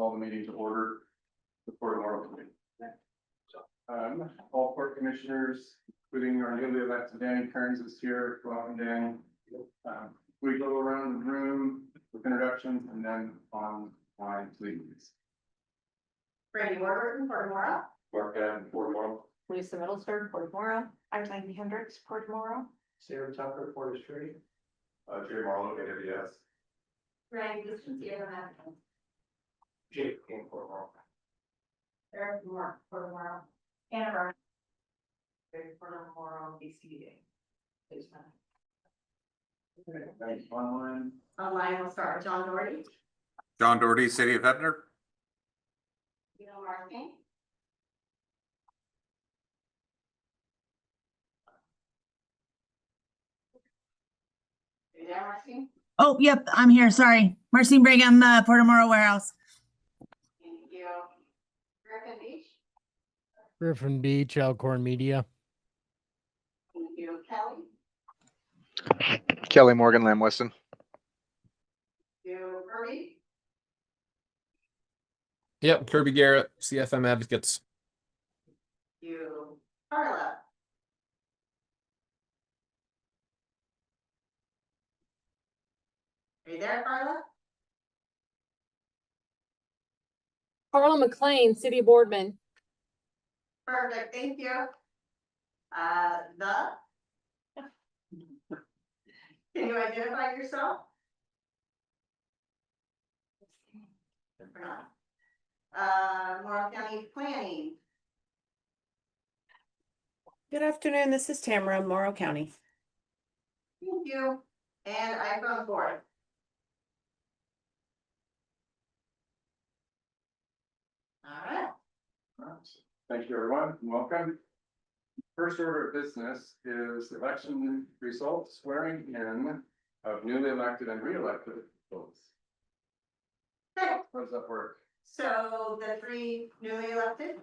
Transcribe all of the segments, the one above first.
call the meeting to order before the Morrow committee. All court commissioners, including our newly elected Danny Kearns is here. Welcome, Danny. We go around the room with introductions and then online, please. Brandy Warburton, Port Morrow. Mark Adam, Fort Morrow. Lisa Middleston, Port Morrow. I'm Maggie Hendricks, Port Morrow. Sarah Tucker, Porter Street. Jay Marlowe, AWS. Randy Distance, Madison. Jake King, Port Morrow. Eric Moore, Port Morrow. Anna Ryan. Port Morrow, BCBA. Thanks. Online. Online, we'll start with John Doherty. John Doherty, City of Hebner. Marking. Marking. Oh, yep, I'm here. Sorry. Marcine Brigham, Port Morrow Warehouse. Thank you. Griffin Beach. Griffin Beach, Alcorn Media. Thank you. Kelly. Kelly Morgan, Lamb Weston. Thank you. Kirby. Yep, Kirby Garrett, CFM Advocates. Thank you. Carla. Are you there, Carla? Carla McLean, City Boardman. Perfect, thank you. Can you identify yourself? Morrow County Planning. Good afternoon, this is Tamara, Morrow County. Thank you. And iPhone board. All right. Thank you, everyone, and welcome. First order of business is election results swearing in of newly elected and re-elected folks. Okay, How does that work? so the three newly elected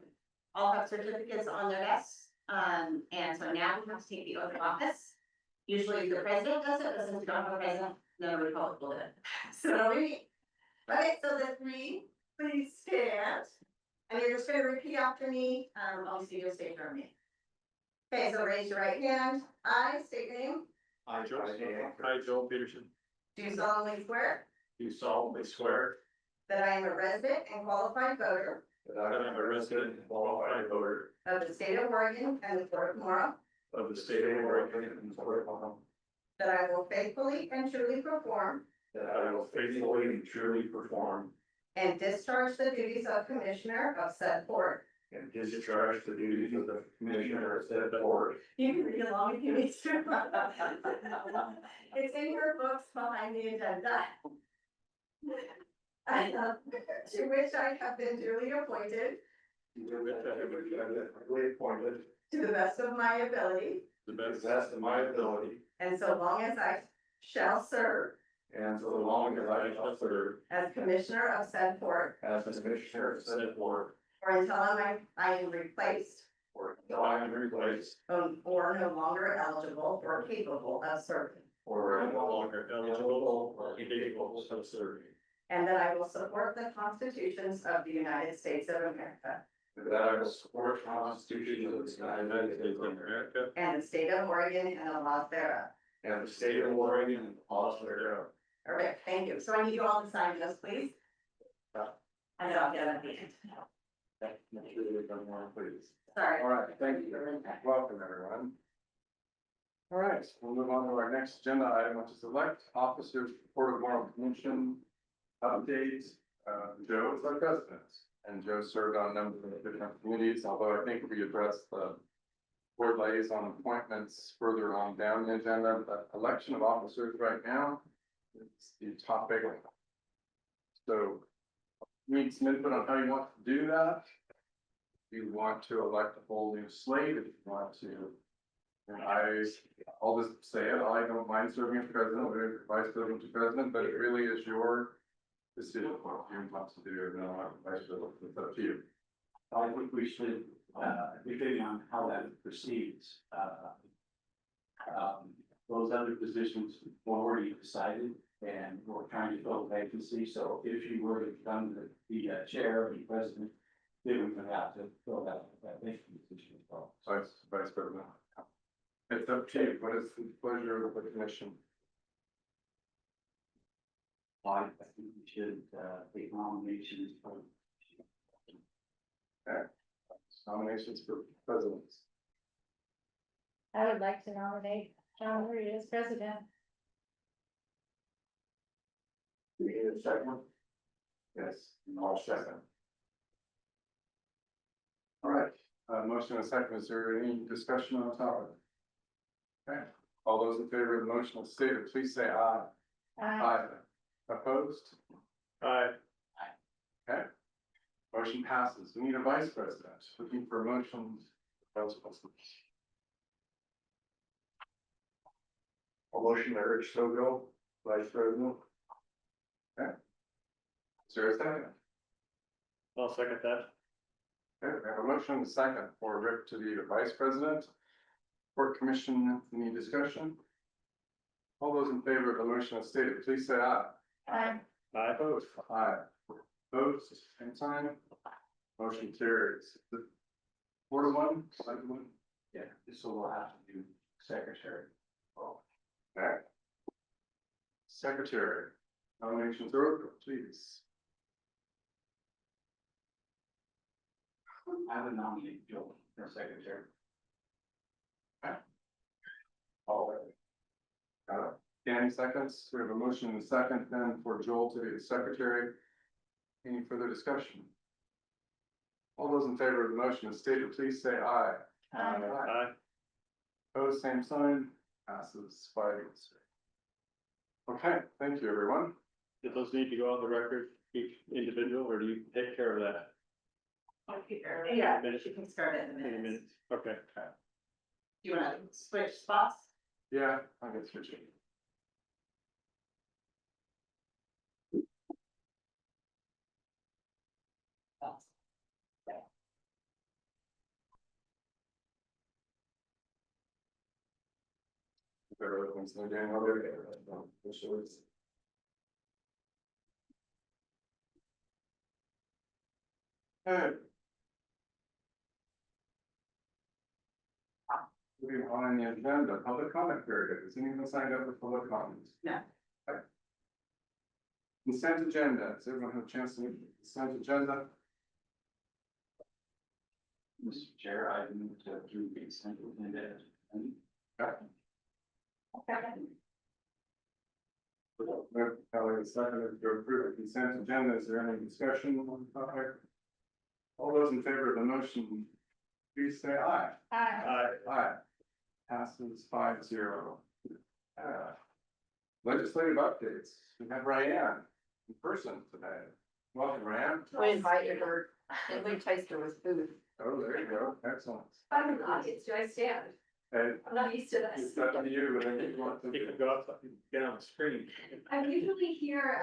all have certificates on their desks. And so now we have to take the oath of office. Usually the president does it, but since we don't have a president, then the Republic will do it. So so the three, please stand. And you're just gonna repeat after me, obviously you'll state your name. Okay, so raise your right hand. I state your name. I, Joel Peterson, Do solemnly swear do solemnly swear that I am a resident and qualified voter that I am a resident and qualified voter of the state of Oregon and the Port of Morrow, of the state of Oregon and Port Morrow, that I will faithfully and truly perform that I will faithfully and truly perform and discharge the duties of Commissioner of said port. and discharge the duties of the Commissioner of said board. You can read along if you need to. It's in your books behind the agenda. To which I have been duly appointed To which I have been duly appointed to the best of my ability, to the best of my ability, and so long as I shall serve and so long as I shall serve as Commissioner of said port, as the Commissioner of said board, or until I am replaced or until I am replaced, or no longer eligible or capable of serving. or am no longer eligible or capable of serving. And that I will support the constitutions of the United States of America That I will support the Constitution of the United States of America and the state of Oregon and the laws thereof. and the state of Oregon and the laws thereof. All right, thank you. So I need you all to sign this, please. And then I'll get it at the end. Please. Sorry. All right, thank you. Welcome, everyone. All right, we'll move on to our next agenda item, which is elect officers for the Morrow Commission update. Joe is our president, and Joe served on a number of different committees, although I think we addressed the board liaison appointments further on down the agenda. But election of officers right now is the topic. So need some input on how you want to do that. If you want to elect a whole new slate, if you want to, and I'll just say it, I don't mind serving as president or vice president to president, but it really is your decision what you want to do, and I'll have vice president, it's up to you. I think we should, depending on how that proceeds, those other positions we've already decided And we're trying to fill the vacancy, so if you were to become the chair or the president, then we would have to fill that vacancy position as well. Vice President. It's up to you. What is the pleasure of the commission? I think we should, take nominations for. Nominations for presidents. I would like to nominate John Reed as president. Do we need a second? Yes, I'll second. All right, motion and a second. Is there any discussion on the topic? Okay, all those in favor of the motion as stated, please say aye. Aye. Opposed? Aye. Okay. Motion passes. We need a vice president. Looking for motions. Vice president. A motion to urge Stogo, vice president. Okay. Is there a second? I'll second that. Okay, we have a motion and a second for Rick to be the vice president. Court Commission, any discussion? All those in favor of the motion as stated, please say aye. Aye. Aye. Opposed? Aye. Opposed, same sign. Motion carries. 4-1, 5-1. Yeah, so we'll have to do secretary. Oh, Okay. Secretary, nominations are open, please. I would nominate Joe for secretary. All right. Got it. Danny seconds. We have a motion and a second then for Joel to be the secretary. Any further discussion? All those in favor of the motion as stated, please say aye. Aye. Opposed, same sign. Passes 5-0. Okay, thank you, everyone. Do those need to go on the record, each individual, or do you take care of that Yeah, Minutes. you can start it in a in a minute. minute? Okay. Do you wanna switch spots? Yeah, I can switch it. If everyone's in the game already, Hey. Moving on the agenda, public comment period. Is anyone signed up for public comments? No. Okay. Consent agenda. Does everyone have a chance to read the consent agenda? Mr. Chair, I move to approve the consent agenda. Kelly is seconded to approve the consent agenda. Is there any discussion on the topic? All those in favor of the motion, please say aye. Aye. Aye. Passes 5-0. Legislative updates. We have Ryan in person today. Welcome, Ryan. I invited her, and we tasted with food. Oh, there you go. Excellent. I'm in the audience, do I stand? And I'm not used to this. it's up to you, whatever you want to You do. can go up, get on the screen. I'm usually here,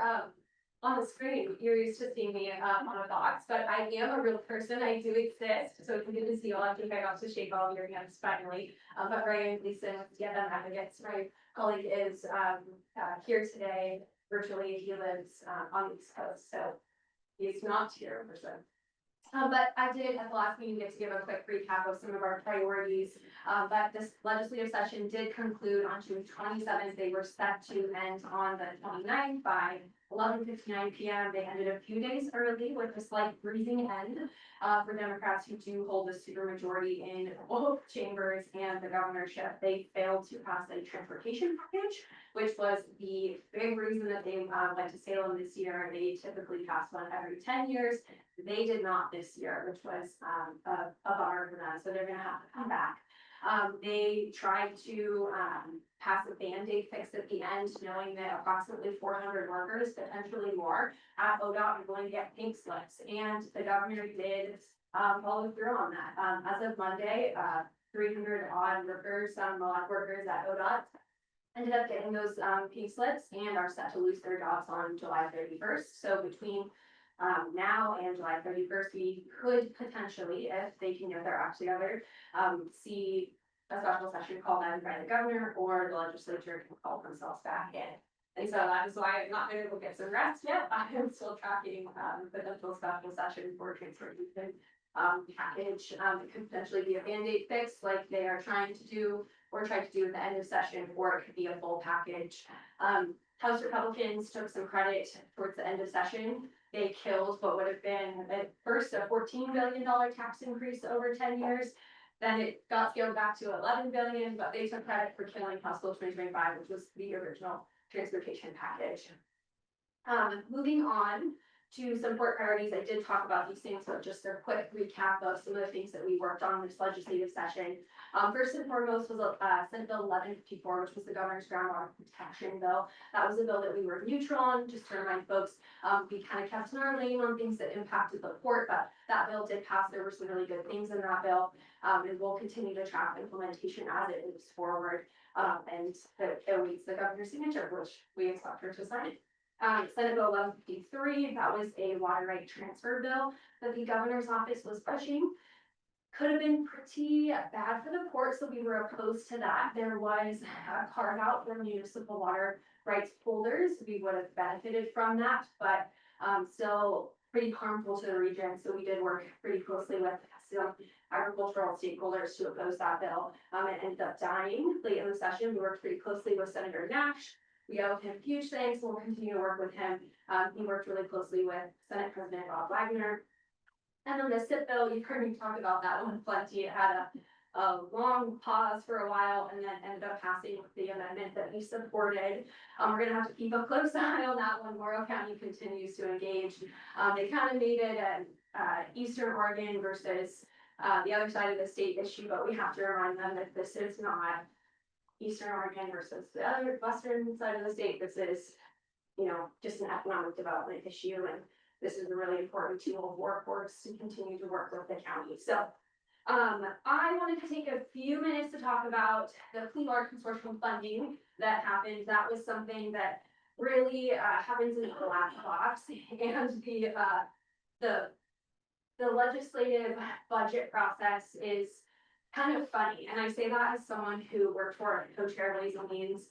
on the screen, you're used to seeing me, on a box, but I am a real person, I do exist, so it's good to see you all, I think I got to shake all of your hands finally. But Ryan Gleason, yeah, advocates, my colleague is, here today, virtually, he lives, on the East Coast, so he's not here in person. But I did at the last meeting get to give a quick recap of some of our priorities. But this legislative session did conclude on June 27th. They were set to end on the 29th by 11:59 p.m. They ended a few days early with a slight breezing end for Democrats who do hold a supermajority in both chambers and the governorship. They failed to pass a transportation package, which was the big reason that they went to Salem this year. They typically pass one every 10 years. They did not this year, which was a bummer for them, so they're gonna have to come back. They tried to pass a Band-Aid fix at the end, knowing that approximately 400 workers, potentially more, at ODOT are going to get pink slips, and the governor did follow through on that. As of Monday, 300 odd workers, mod workers at ODOT ended up getting those pink slips and are set to lose their jobs on July 31st. So between now and July 31st, we could potentially, if they can get their act together, see a special session called out by the governor, or the legislature can call themselves back in. And so that is why I'm not gonna go get some rest yet. I am still tracking, potential special session for transportation. Package, it could potentially be a Band-Aid fix like they are trying to do, or try to do at the end of session, or it could be a full package. House Republicans took some credit towards the end of session. They killed what would have been at first a $14 billion tax increase over 10 years. Then it got scaled back to 11 billion, but they took credit for killing House Bill 2025, which was the original transportation package. Moving on to some board priorities, I did talk about these things, but just a quick recap of some of the things that we worked on this legislative session. First and foremost was Senate Bill 1154, which was the governor's groundwater protection bill. That was a bill that we were neutral on, just to remind folks. We kind of kept in our lane on things that impacted the port, but that bill did pass. There were some really good things in that bill, and we'll continue to track implementation as it moves forward. And it awaits the governor's signature, which we expect her to sign. Senate Bill 1153, that was a water right transfer bill that the governor's office was pushing. Could have been pretty bad for the port, so we were opposed to that. There was a carve out for municipal water rights holders. We would have benefited from that, but still pretty harmful to the region. So we did work pretty closely with some agricultural stakeholders to oppose that bill. It ended up dying late in the session. We worked pretty closely with Senator Nash. We owe him huge thanks. We'll continue to work with him. He worked really closely with Senate President Bob Wagner. And then the SIP bill, you've heard me talk about that one plenty. It had a long pause for a while and then ended up passing with the amendment that we supported. We're gonna have to keep a close eye on that one. Morrow County continues to engage. They kind of made it an Eastern Oregon versus the other side of the state issue, but we have to remind them that this is not Eastern Oregon versus the other western side of the state. This is, you know, just an economic development issue, and this is a really important tool for courts to continue to work with the county. So I wanted to take a few minutes to talk about the Clean Water Consortium funding that happened. That was something that really happens in the black box, and the legislative budget process is kind of funny. And I say that as someone who worked for co-chair Ways and Means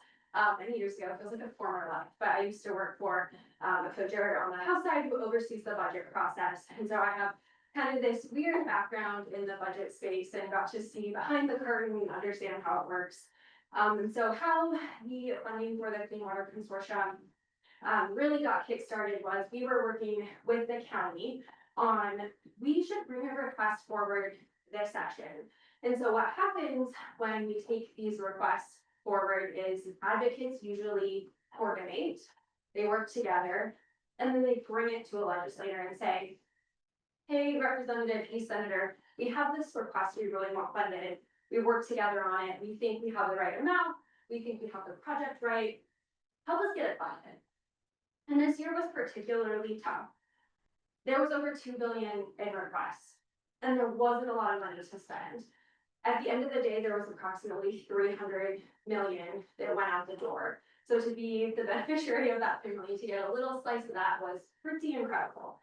many years ago. It feels like a former life, but I used to work for a co-chair on the House side who oversees the budget process. And so I have kind of this weird background in the budget space and got to see behind the curtain and understand how it works. And so how the funding for the Clean Water Consortium really got kickstarted was we were working with the county on, we should bring a request forward this session. And so what happens when we take these requests forward is advocates usually coordinate, they work together, and then they bring it to a legislator and say, hey, representative, hey, senator, we have this request we really want funded. We work together on it. We think we have the right amount. We think we have the project right. Help us get it funded. And this year was particularly tough. There was over 2 billion in requests, and there wasn't a lot of money to spend. At the end of the day, there was approximately 300 million that went out the door. So to be the beneficiary of that 3 million, to get a little slice of that was pretty incredible.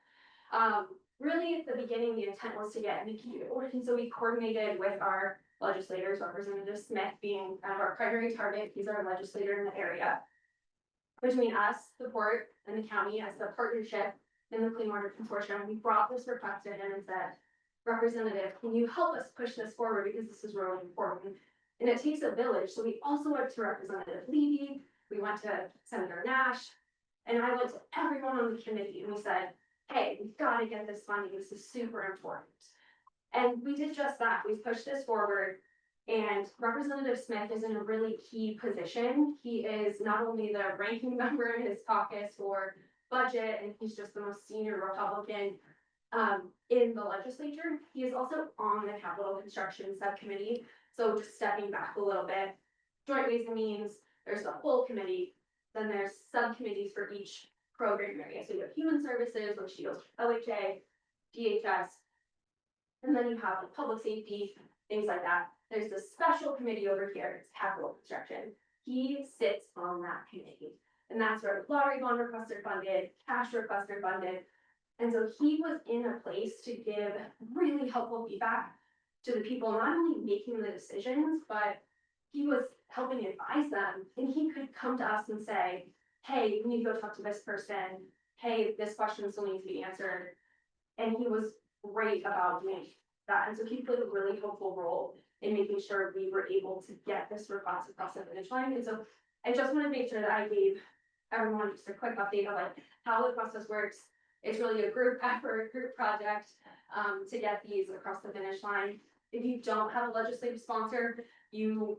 Really at the beginning, the intent was to get Nikki, and so we coordinated with our legislators, Representative Smith being kind of our primary target. He's our legislator in the area. Between us, the port, and the county as the partnership in the Clean Water Consortium, we brought this request to him and said, Representative, can you help us push this forward because this is really important? And it takes a village. So we also went to Representative Levy, we went to Senator Nash, and I went to everyone on the committee and we said, hey, we've got to get this funding. This is super important. And we did just that. We pushed this forward, and Representative Smith is in a really key position. He is not only the ranking member in his caucus for budget, and he's just the most senior Republican in the legislature. He is also on the Capital Construction Subcommittee. So just stepping back a little bit, Joint Ways and Means, there's the full committee, then there's subcommittees for each program area. So you have Human Services, which deals with OHA, DHS, and then you have like public safety, things like that. There's this special committee over here, it's Capital Construction. He sits on that committee. And that's where lottery bond requests are funded, cash requests are funded. And so he was in a place to give really helpful feedback to the people, not only making the decisions, but he was helping advise them. And he could come to us and say, hey, we need to go talk to this person, hey, this question still needs to be answered. And he was great about doing that, and so he played a really helpful role in making sure we were able to get this request across the finish line, and so I just want to make sure that I gave everyone just a quick update of like how the process works. It's really a group effort, group project, to get these across the finish line. If you don't have a legislative sponsor, you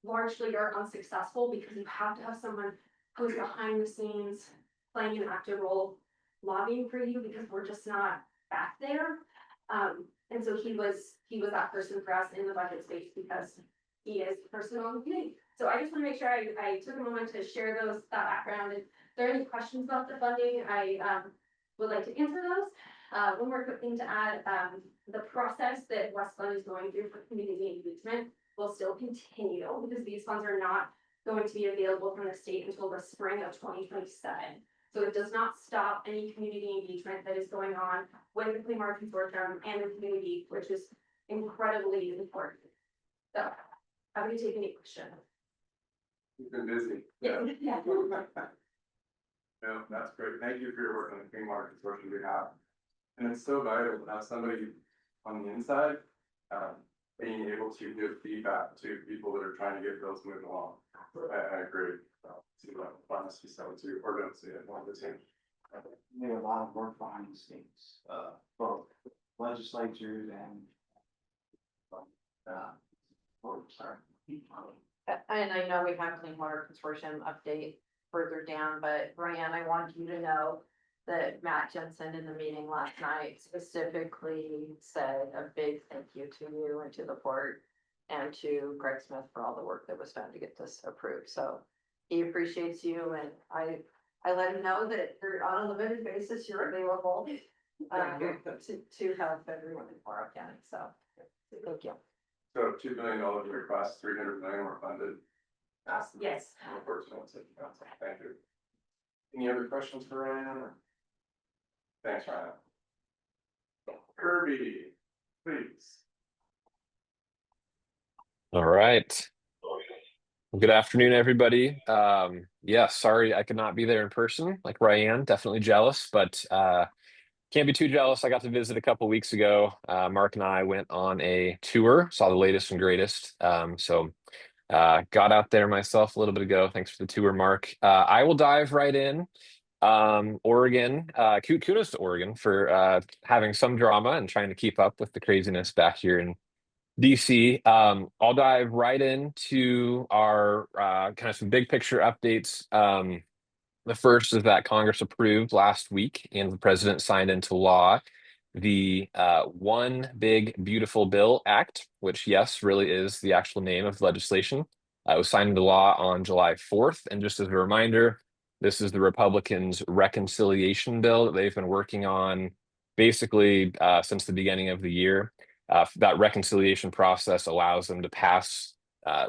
largely are unsuccessful because you have to have someone who's behind the scenes playing an active role lobbying for you, because we're just not back there. And so he was that person for us in the budget space because he is the person on the committee. So I just want to make sure I took a moment to share that background. And if there are any questions about the funding, I would like to answer those. One more quick thing to add, the process that West Glen is going through for community engagement will still continue because these funds are not going to be available from the state until the spring of 2027. So it does not stop any community engagement that is going on with the Clean Water Consortium and the community, which is incredibly important. So I'm going to take any questions. You've been busy. Yeah. No, that's great. Thank you for your work on the Clean Water Consortium behalf. And it's so vital to have somebody on the inside, being able to give feedback to people that are trying to get bills moving along. I agree. See what pharmacy sell to, or don't see it, one of the two. There are a lot of work behind the scenes, both legislatures and. Sorry. And I know we have Clean Water Consortium update further down, but Brian, I want you to know that Matt Jensen in the meeting last night specifically said a big thank you to you and to the port and to Greg Smith for all the work that was done to get this approved. So he appreciates you, and I let him know that you're on a limited basis, you're available to help everyone in Morrow County. So thank you. So $2 billion request, 300 million were funded. Yes. Unfortunately, thank you. Any other questions for Ryan? Thanks, Ryan. Kirby, please. All right. Well, good afternoon, everybody. Yeah, sorry I could not be there in person like Ryan, definitely jealous, but can't be too jealous. I got to visit a couple weeks ago. Mark and I went on a tour, saw the latest and greatest. So got out there myself a little bit ago. Thanks for the tour, Mark. I will dive right in. Oregon, kudos to Oregon for having some drama and trying to keep up with the craziness back here in DC. I'll dive right into our kind of some big picture updates. The first is that Congress approved last week and the president signed into law the One Big Beautiful Bill Act, which, yes, really is the actual name of the legislation. It was signed into law on July 4th. And just as a reminder, this is the Republicans' reconciliation bill that they've been working on basically since the beginning of the year. That reconciliation process allows them to pass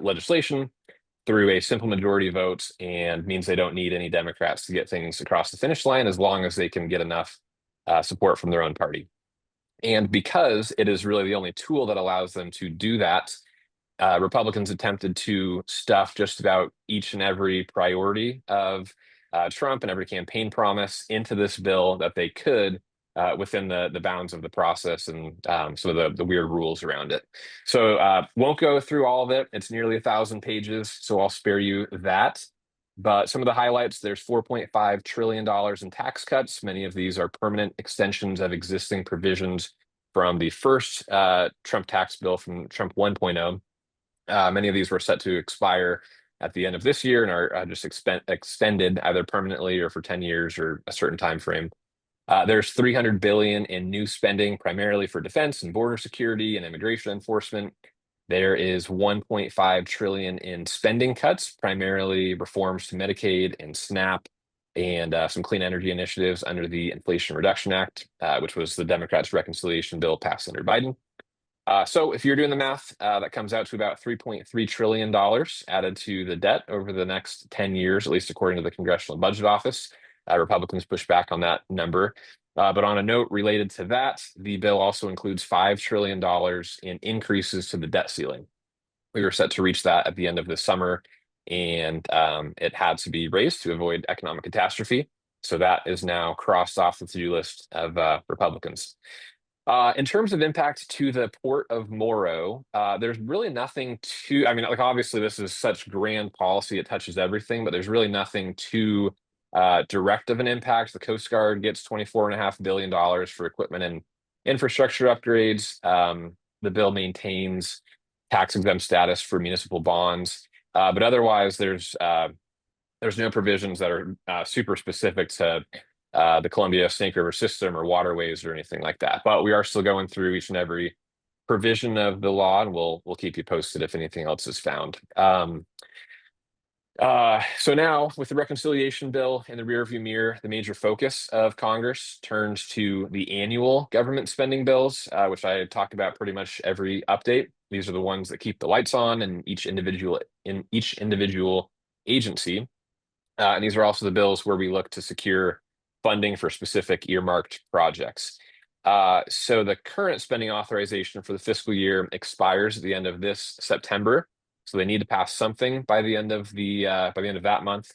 legislation through a simple majority vote and means they don't need any Democrats to get things across the finish line as long as they can get enough support from their own party. And because it is really the only tool that allows them to do that, Republicans attempted to stuff just about each and every priority of Trump and every campaign promise into this bill that they could within the bounds of the process and some of the weird rules around it. So won't go through all of it. It's nearly 1,000 pages, so I'll spare you that. But some of the highlights, there's $4.5 trillion in tax cuts. Many of these are permanent extensions of existing provisions from the first Trump tax bill from Trump 1.0. Many of these were set to expire at the end of this year and are just extended either permanently or for 10 years or a certain time frame. There's $300 billion in new spending, primarily for defense and border security and immigration enforcement. There is $1.5 trillion in spending cuts, primarily reforms to Medicaid and SNAP, and some clean energy initiatives under the Inflation Reduction Act, which was the Democrats' reconciliation bill passed under Biden. So if you're doing the math, that comes out to about $3.3 trillion added to the debt over the next 10 years, at least according to the Congressional Budget Office. Republicans push back on that number. But on a note related to that, the bill also includes $5 trillion in increases to the debt ceiling. We were set to reach that at the end of this summer, and it had to be raised to avoid economic catastrophe. So that is now crossed off the to-do list of Republicans. In terms of impact to the port of Morrow, there's really nothing to, I mean, like obviously this is such grand policy, it touches everything, but there's really nothing too direct of an impact. The Coast Guard gets $24.5 billion for equipment and infrastructure upgrades. The bill maintains tax exempt status for municipal bonds, but otherwise there's no provisions that are super specific to the Columbia Snake River system or waterways or anything like that. But we are still going through each and every provision of the law, and we'll keep you posted if anything else is found. So now with the reconciliation bill in the rearview mirror, the major focus of Congress turns to the annual government spending bills, which I talk about pretty much every update. These are the ones that keep the lights on in each individual agency. And these are also the bills where we look to secure funding for specific earmarked projects. So the current spending authorization for the fiscal year expires at the end of this September. So they need to pass something by the end of that month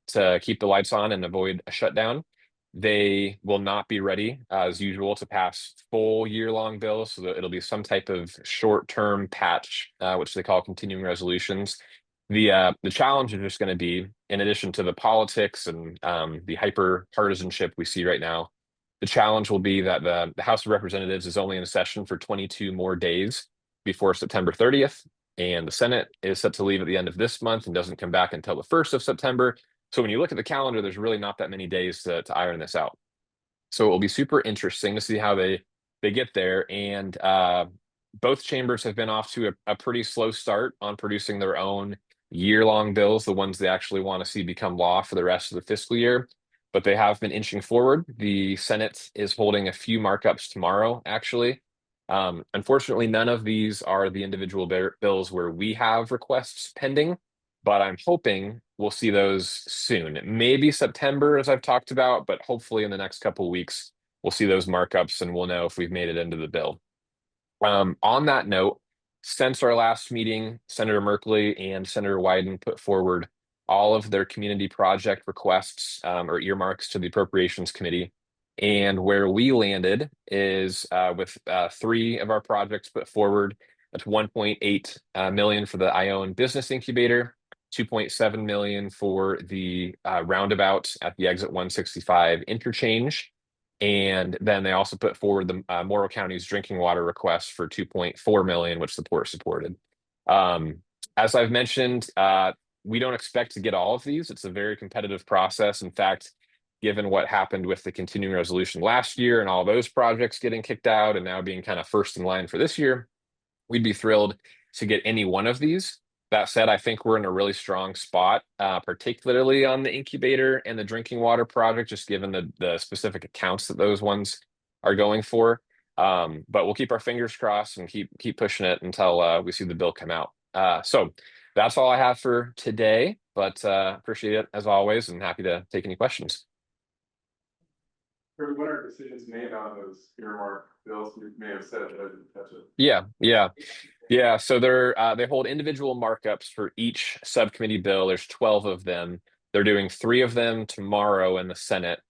to keep the lights on and avoid a shutdown. They will not be ready as usual to pass full year-long bills, so that it'll be some type of short-term patch, which they call continuing resolutions. The challenge is just going to be, in addition to the politics and the hyper partisanship we see right now, the challenge will be that the House of Representatives is only in session for 22 more days before September 30th, and the Senate is set to leave at the end of this month and doesn't come back until the 1st of September. So when you look at the calendar, there's really not that many days to iron this out. So it will be super interesting to see how they get there. And both chambers have been off to a pretty slow start on producing their own year-long bills, the ones they actually want to see become law for the rest of the fiscal year. But they have been inching forward. The Senate is holding a few markups tomorrow, actually. Unfortunately, none of these are the individual bills where we have requests pending, but I'm hoping we'll see those soon. Maybe September, as I've talked about, but hopefully in the next couple of weeks, we'll see those markups and we'll know if we've made it into the bill. On that note, since our last meeting, Senator Merkley and Senator Wyden put forward all of their community project requests or earmarks to the Appropriations Committee. And where we landed is with 3 of our projects put forward. That's 1.8 million for the Ione Business Incubator, 2.7 million for the roundabout at the exit 165 interchange. And then they also put forward the Morrow County's drinking water request for 2.4 million, which the port supported. As I've mentioned, we don't expect to get all of these. It's a very competitive process. In fact, given what happened with the continuing resolution last year and all those projects getting kicked out and now being kind of first in line for this year, we'd be thrilled to get any one of these. That said, I think we're in a really strong spot, particularly on the incubator and the drinking water project, just given the specific accounts that those ones are going for. But we'll keep our fingers crossed and keep pushing it until we see the bill come out. So that's all I have for today, but appreciate it as always and happy to take any questions. What are decisions made on those earmark bills? You may have said, but I didn't touch it. Yeah. So they hold individual markups for each subcommittee bill. There's 12 of them. They're doing 3 of them tomorrow in the Senate.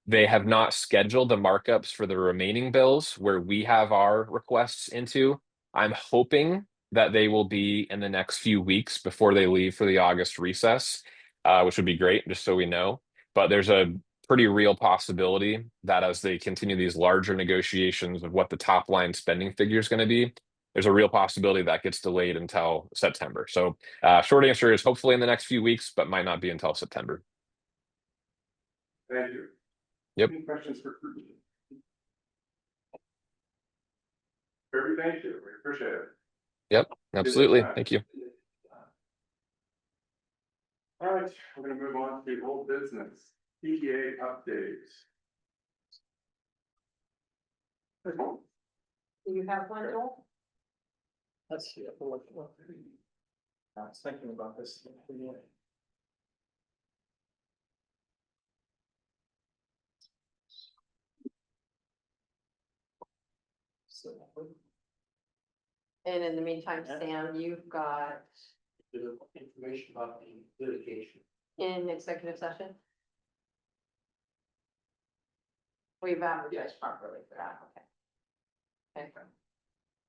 They have not scheduled the markups for the remaining bills where we have our requests into. I'm hoping that they will be in the next few weeks before they leave for the August recess, which would be great, just so we know. But there's a pretty real possibility that as they continue these larger negotiations of what the top line spending figure is going to be, there's a real possibility that gets delayed until September. So short answer is hopefully in the next few weeks, but might not be until September. Thank you. Yep. Any questions for Kirby? Kirby, thank you. We appreciate it. Yep, absolutely. Thank you. All right, we're going to move on to old business. PTA updates. Do you have one, Joel? Let's see. I was thinking about this. And in the meantime, Sam, you've got bit of information about the litigation. In executive session? We've advertised properly for that, okay. Okay.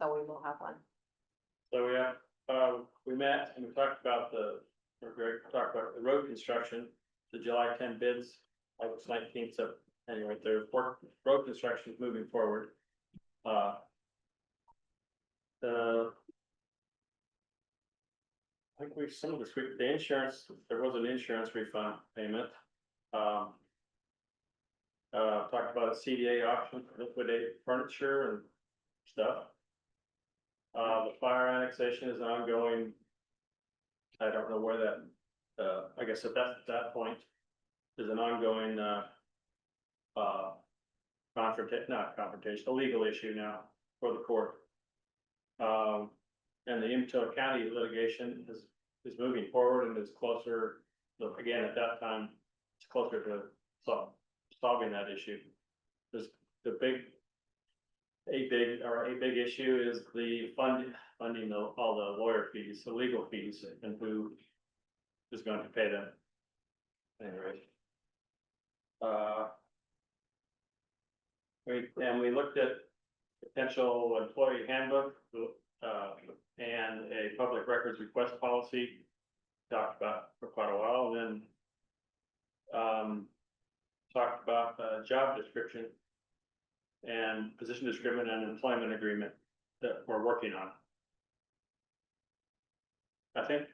So we will have one. So we met and we talked about talked about the road construction, the July 10 bids, August 19th, so anyway, the road construction is moving forward. I think some of this week, the insurance, there was an insurance refund payment. Talked about a CDA option for liquidate furniture and stuff. The fire annexation is ongoing. I don't know where that, I guess at that point, there's an ongoing, not confrontation, a legal issue now for the court. And the Umatilla County litigation is moving forward and is closer, again, at that time, it's closer to solving that issue. There's a big issue is the funding all the lawyer fees, the legal fees, and who is going to pay them. Anyway. We looked at potential employee handbook, and a public records request policy, talked about for quite a while, and then talked about job description and position description and employment agreement that we're working on. I think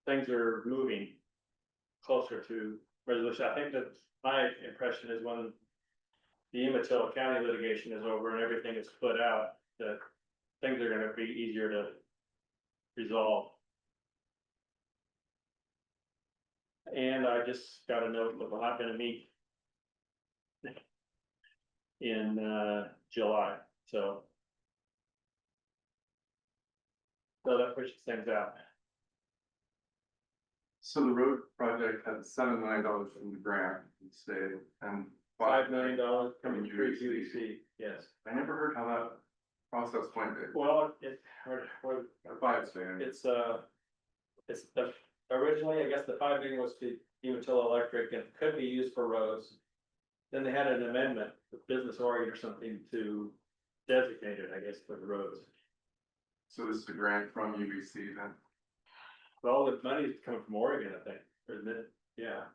things are moving closer to resolution. I think that my impression is when the Umatilla County litigation is over and everything is put out, that things are gonna be easier to resolve. And I just got a note that we're not gonna meet in July, so that pushes things out. So the road project had $7 million from the grant, you say, and $5 million coming through UEC, yes. I never heard how that process went. Well, originally, I guess the 5 million was to Umatilla Electric and could be used for roads. Then they had an amendment, the business Oregon or something to designate it, I guess, for the roads. So this is a grant from UBC then? Well, the money's coming from Oregon, I think, isn't it? Yeah,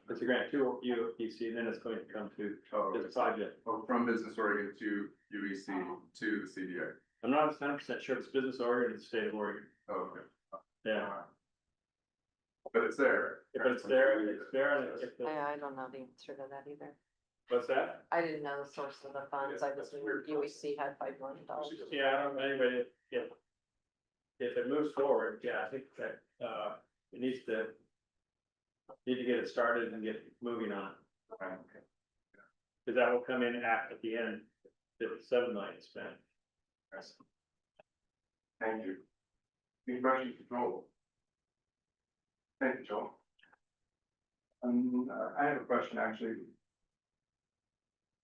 it's a grant to UEC, and then it's going to come to this project. Oh, from Business Oregon to UBC to the CDA. I'm not 100% sure if it's business Oregon or the state of Oregon. Oh, okay. Yeah, But it's there. but it's there, and I don't know the answer to that either. what's that? I didn't know the source of the funds, I just knew UEC had $5 million. Yeah, I don't know anybody, if it moves forward, yeah, I think that, it needs to get it started and get moving on. Okay. Cause that will come in at the end, if it's 7 million spent. Thank you. Any questions for Joel? Thank you, Joel. I have a question, actually.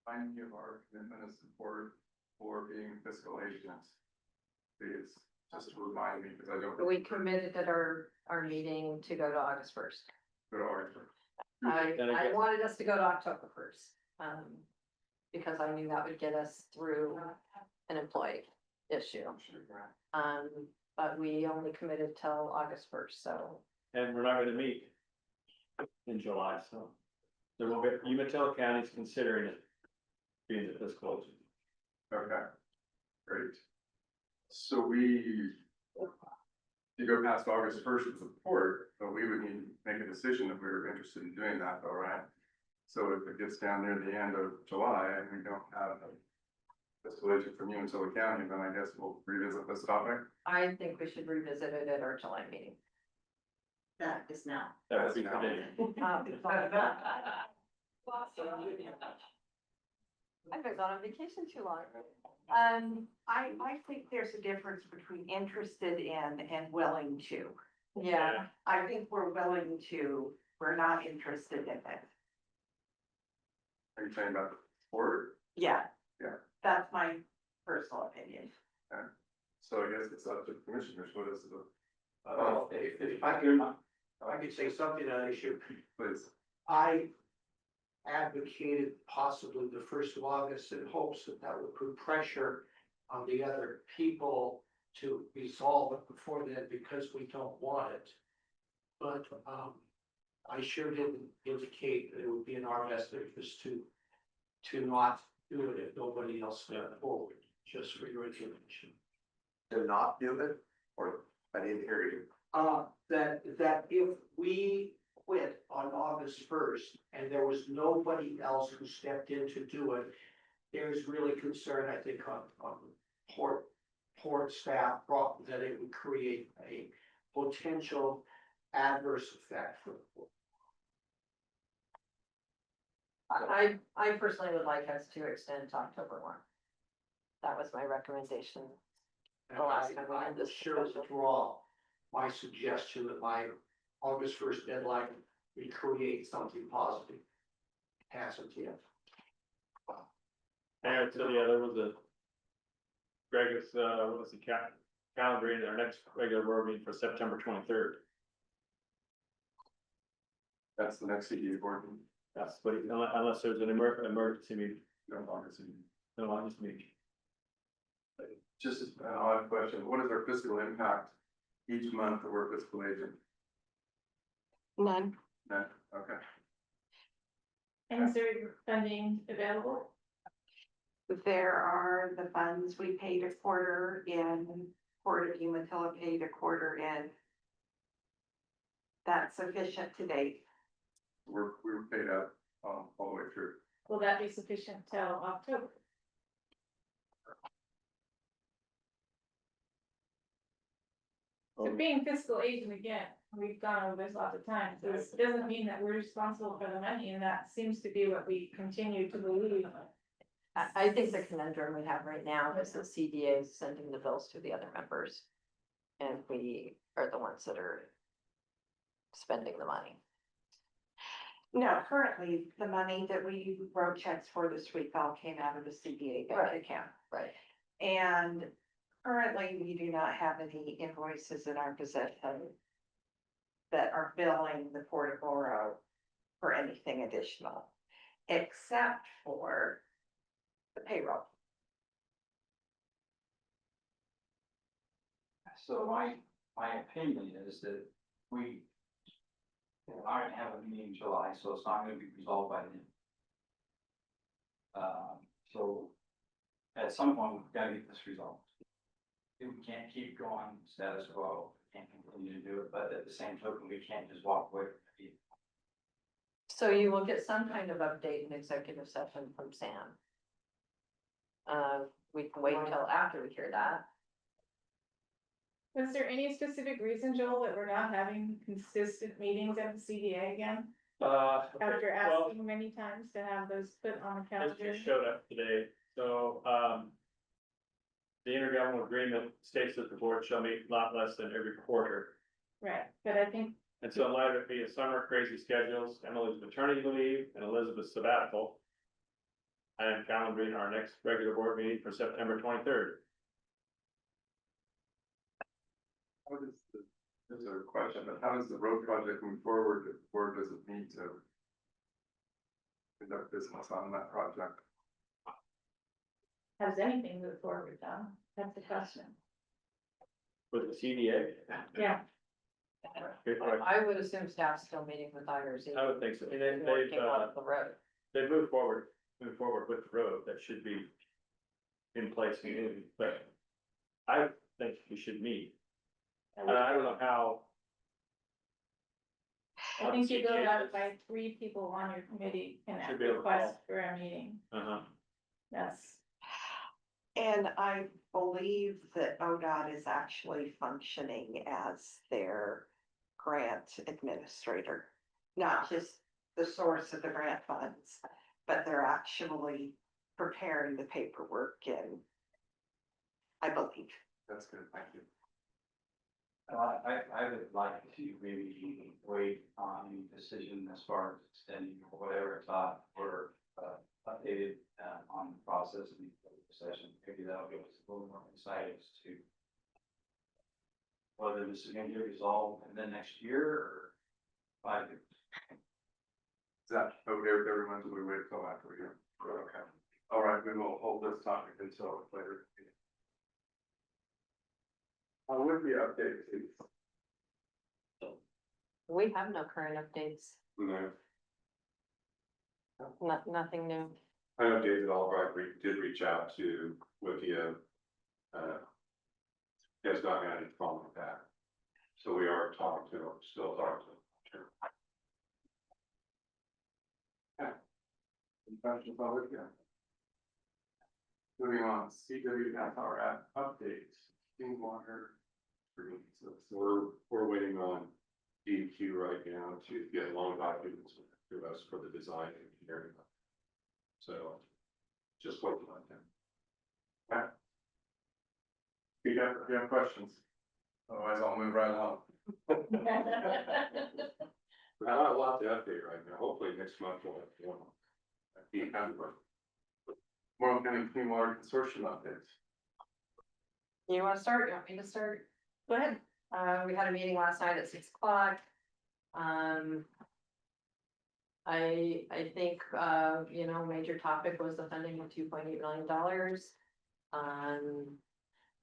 Remind me of our commitment and support for being fiscal agents. Please, just to remind me, because I don't. We committed at our meeting to go to August 1st. Go to Orangeburg. I wanted us to go to October 1st. Because I knew that would get us through an employee issue. But we only committed till August 1st, so. And we're not gonna meet in July, so there will be, Umatilla County's considering it being the fiscal agent. Okay, great. So you go past August 1st with support, but we would need to make a decision if we were interested in doing that, though, right? So if it gets down near the end of July and we don't have a fiscal agent from Umatilla County, then I guess we'll revisit this topic. I think we should revisit it at our July meeting. That is now. That would be today. I've been gone on vacation too long. I think there's a difference between interested in and willing to. Yeah, I think we're willing to, we're not interested in it. Are you saying about the support? Yeah. Yeah. That's my personal opinion. So I guess it's up to the commissioners, what is the If I could say something on the issue, Please. I advocated possibly the 1st of August in hopes that that would put pressure on the other people to resolve it before then, because we don't want it. But, I sure didn't indicate that it would be in our best interest to not do it if nobody else stepped forward, just for your information. To not do it, or I didn't hear you. That if we quit on August 1st and there was nobody else who stepped in to do it, there's really concern, I think, on port staff, that it would create a potential adverse effect for the port. I personally would like us to extend to October 1. That was my recommendation. And The last time we I had will this sure discussion. withdraw my suggestion that my August 1st deadline would create something positive. Hasn't yet. And so the other was the. Greg is, what was the calendar in our next regular board meeting for September 23rd. That's the next CDA board meeting. That's what, unless there's an emergency meeting, No longer CDA. no, I'll just meet. Just an odd question, what is our fiscal impact each month that we're a fiscal agent? None. No, okay. And is there funding available? There are the funds, we paid a quarter in, Port of Umatilla paid a quarter in. That's sufficient to date. We were paid out, all the way through. Will that be sufficient till October? So being fiscal agent again, we've gone over this lots of times, this doesn't mean that we're responsible for the money, and that seems to be what we continue to believe. I think the conundrum we have right now is the CDA is sending the bills to the other members. And we are the ones that are spending the money. No, currently, the money that we wrote checks for this week all came out of the CBA bank Right. account. Right. And currently, we do not have any invoices in our possession that are billing the Port of Morrow for anything additional, except for the payroll. So my opinion is that we're not gonna have a meeting in July, so it's not gonna be resolved by then. So at some point, we've gotta get this resolved. We can't keep going status quo, can't continue to do it, but at the same token, we can't just walk away from it. So you will get some kind of update in executive session from Sam. We can wait until after we hear that. Was there any specific reason, Joel, that we're not having consistent meetings at the CDA again? After Well, asking many times to have those put on the this calendar? just showed up today, so, the intergovernmental agreement states that the board shall meet not less than every quarter. Right, but I think, And so in light of it being summer crazy schedules, Emily's maternity leave and Elizabeth's sabbatical, I am calendaring our next regular board meeting for September 23rd. How does this is a question, but how does the road project move forward if the board doesn't need to conduct business on that project? has anything moved forward though? That's the question. With the CDA? Yeah. Good question. I would assume staff's still meeting with IRC. I would think so, and then Working on the road. they've moved forward with the road, that should be in place, but I think we should meet. And I don't know how. I think you go out by 3 people on your committee can Should be able to request for a meeting. Uh-huh. That's, And I believe that ODOT is actually functioning as their grant administrator. Not just the source of the grant funds, but they're actually preparing the paperwork and I believe. That's good, thank you. I would like to maybe wait on any decision as far as extending or whatever it's or updated on the process of the session. Maybe that'll give us a little more insight as to whether this is gonna get resolved in the next year or 5 years. Is that okay with everyone? Do we wait till after we hear? Okay. All right, we will hold this topic until later. With the update, please. We have no current updates, No. nothing new. I know David Albright did reach out to Wikia. He has not had any problem with that. So we are talking to him, still talking to him. Okay. Any questions on Wikia? Moving on, CWFR updates, clean water. So we're waiting on DEQ right now to get loan documents to us for the design and engineering. So just waiting on them. Okay. If you have questions, otherwise I'll move right along. Not a lot to update right now. Hopefully next month we'll have one. Morrow County Clean Water Consortium updates. You wanna start? You want me to start? Go ahead. We had a meeting last night at 6 o'clock. I think, major topic was the funding of $2.8 million.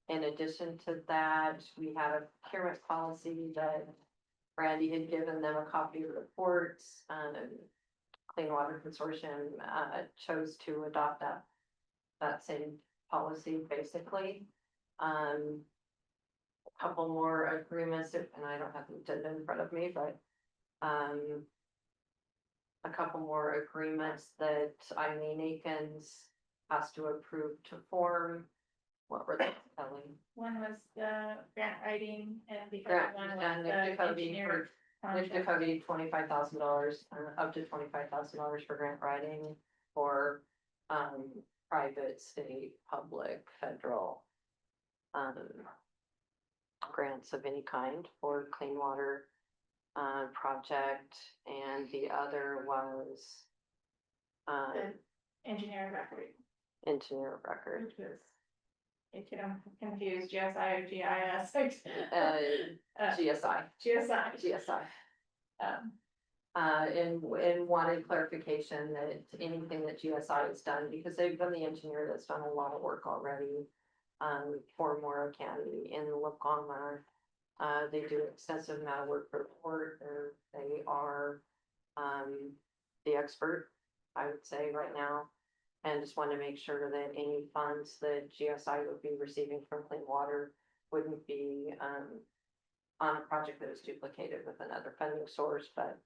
In addition to that, we had a procurement policy that Brandy had given them a copy of the reports. Clean Water Consortium, chose to adopt that same policy, basically. A couple more agreements, and I don't have them in front of me, but, a couple more agreements that Eileen Akins has to approve to form. What were they, Ellie? One was the grant writing and the Grant, other one and was Nick the Duchovny engineer. for, Nick Duchovny, $25,000, up to $25,000 for grant writing for, private, state, public, federal, grants of any kind for clean water, project, and the other was, The engineer of record, engineer of record. which was, if you don't confuse GSI or GIS. GSI, GSI. GSI. Um, And wanted clarification that anything that GSI has done, because they've been the engineer that's done a lot of work already. For Morrow County in Lacoma. They do extensive amount of work for the port, they are, the expert, I would say right now. And just want to make sure that any funds that GSI would be receiving from Clean Water wouldn't be, on a project that is duplicated with another funding source, but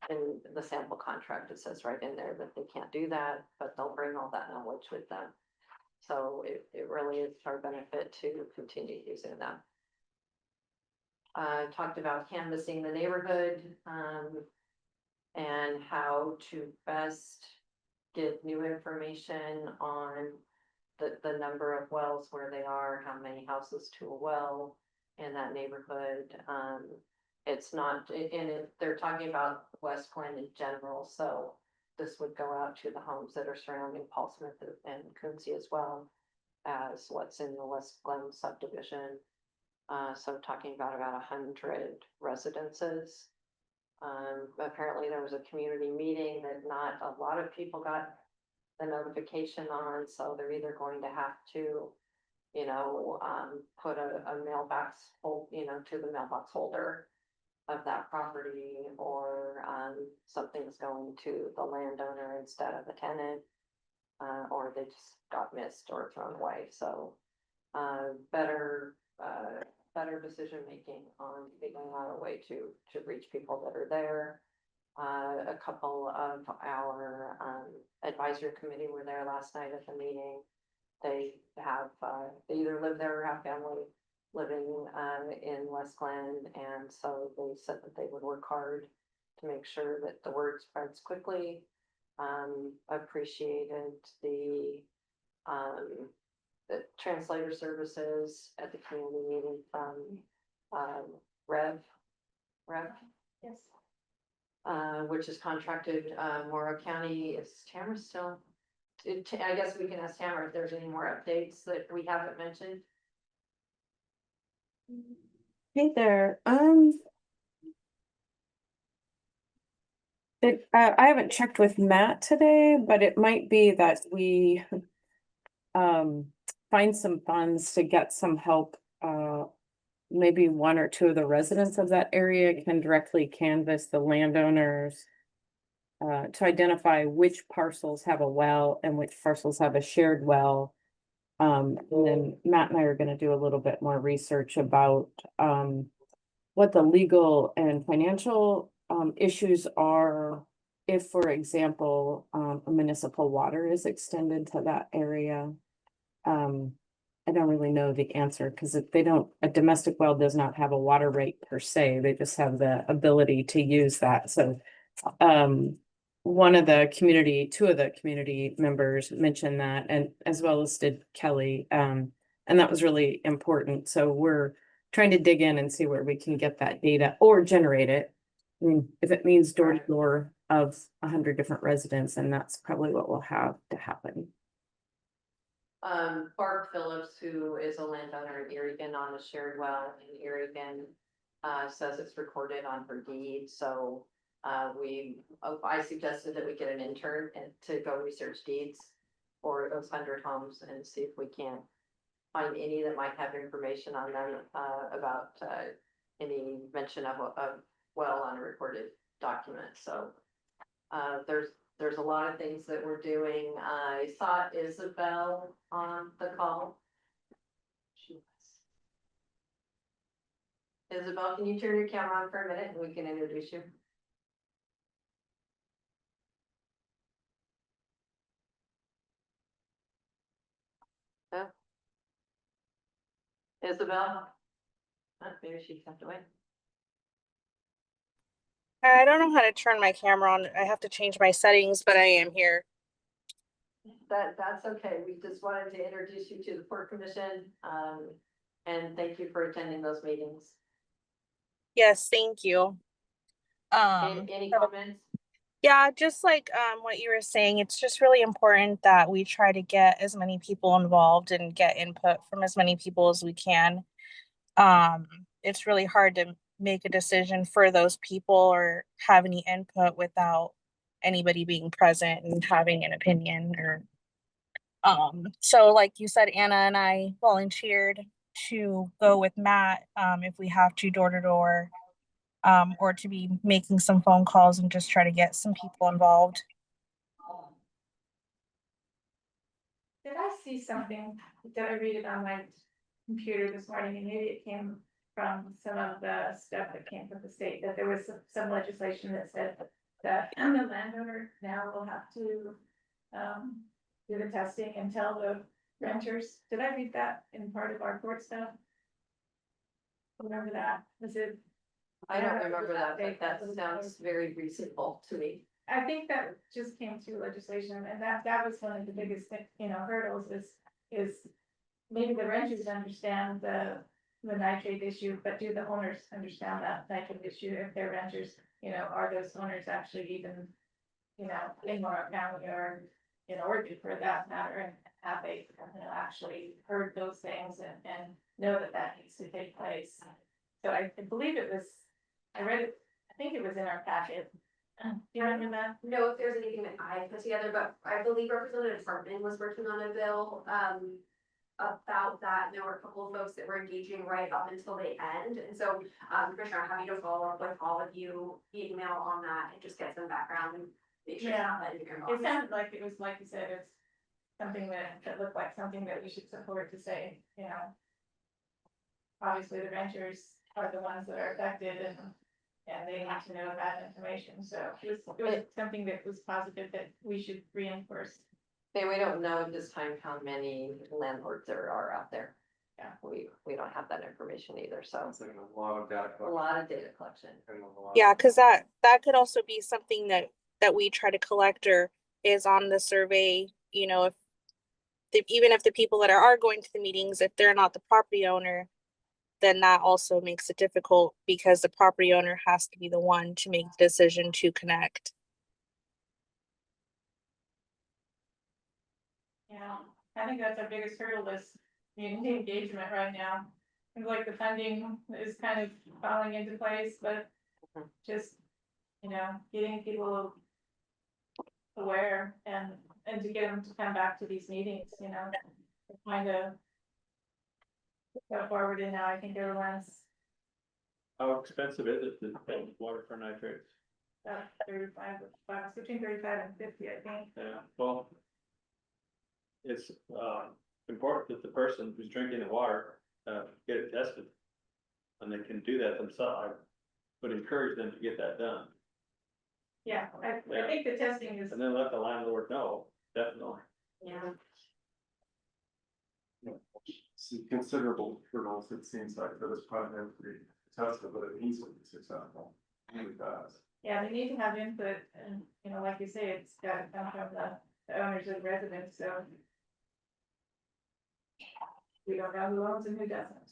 in the sample contract, it says right in there that they can't do that, but they'll bring all that knowledge with them. So it really is to our benefit to continue using them. Talked about canvassing the neighborhood, and how to best get new information on the number of wells where they are, how many houses to a well in that neighborhood. It's not, they're talking about West Glen in general, so this would go out to the homes that are surrounding Paul Smith and Quincy as well as what's in the West Glen subdivision. So talking about 100 residences. Apparently there was a community meeting that not a lot of people got the notification on, so they're either going to have to, put a mailbox, to the mailbox holder of that property, or something's going to the landowner instead of the tenant, or they just got missed or thrown away. So better decision making on figuring out a way to reach people that are there. A couple of our advisory committee were there last night at the meeting. They have they either live there or have family living in West Glen, and so they said that they would work hard to make sure that the word spreads quickly. Appreciated the translator services at the community meeting from Rev, Yes. which is contracted, Morrow County. Is Tamara still? I guess we can ask Tamara if there's any more updates that we haven't mentioned. Hey there, I haven't checked with Matt today, but it might be that we find some funds to get some help. Maybe one or two of the residents of that area can directly canvass the landowners to identify which parcels have a well and which parcels have a shared well. And then Matt and I are gonna do a little bit more research about what the legal and financial issues are if, for example, a municipal water is extended to that area. I don't really know the answer because if they don't, a domestic well does not have a water rate per se. They just have the ability to use that. So one of the community, two of the community members mentioned that, and as well as did Kelly. And that was really important. So we're trying to dig in and see where we can get that data or generate it. I mean, if it means door to door of 100 different residents, then that's probably what will have to happen. Barb Phillips, who is a landowner in Eregan on a shared well in Eregan, says it's recorded on her deed, so I suggested that we get an intern and to go research deeds for those 100 homes and see if we can find any that might have information on them, about any mention of a well on a recorded document, so there's a lot of things that we're doing. I saw Isabel on the call. Isabel, can you turn your camera on for a minute and we can introduce you? Oh. Isabel? Maybe she stepped away. I don't know how to turn my camera on. I have to change my settings, but I am here. That's okay. We just wanted to introduce you to the Port Commission, and thank you for attending those meetings. Yes, thank you. Any comments? Yeah, just like what you were saying, it's just really important that we try to get as many people involved and get input from as many people as we can. It's really hard to make a decision for those people or have any input without anybody being present and having an opinion or so like you said, Anna and I volunteered to go with Matt if we have to door to door, or to be making some phone calls and just try to get some people involved. Did I see something, did I read it on my computer this morning, and maybe it came from some of the stuff that came from the state, that there was some legislation that said that the landowner now will have to do the testing and tell the renters. Did I read that in part of our court stuff? Remember that? Was it? I don't remember that, but that sounds very reasonable to me. I think that just came through legislation, and that was one of the biggest, hurdles is maybe the renters understand the nitrate issue, but do the owners understand that nitrate issue if they're renters? Are those owners actually even, in Morrow County or in Oregon for that matter, and have they, actually heard those things and know that needs to take place? So I believe it was, I read it, I think it was in our packet. Do you remember that? Know if there's anything that I put together, but I believe Representative Hartman was working on a bill about that. And there were a couple of folks that were engaging right up until the end. And so, Commissioner, I'm happy to follow up with all of you via email on that and just get some background and make sure you have that in your inbox. It sounded like it was, like you said, it's something that looked like something that we should support to say, obviously the renters are the ones that are affected and they have to know that information. So it was something that was positive that we should reinforce. And we don't know at this time how many landlords there are out there. Yeah. We don't have that information either, so. It's like a lot of data A collection. lot of data collection. Yeah, because that could also be something that we try to collect or is on the survey, even if the people that are going to the meetings, if they're not the property owner, then that also makes it difficult because the property owner has to be the one to make the decision to connect. Yeah, I think that's our biggest hurdle is community engagement right now. Seems like the funding is kind of falling into place, but just, you know, getting people aware and to get them to come back to these meetings, you know, kind of go forward. And now I think everyone's How expensive is it to build water for nitrates? about 35, between 35 and 50, I think. Yeah, well. It's important that the person who's drinking the water get it tested. And they can do that themselves. I would encourage them to get that done. Yeah, I think the testing is, And then let the landlord know, definitely. Yeah. Some considerable hurdles, it seems like, for this project to be tested, but it needs to be successful. It really does. yeah, they need to have input and, you know, like you say, it's got to come from the owners of the residents, so. We don't know who owns and who doesn't.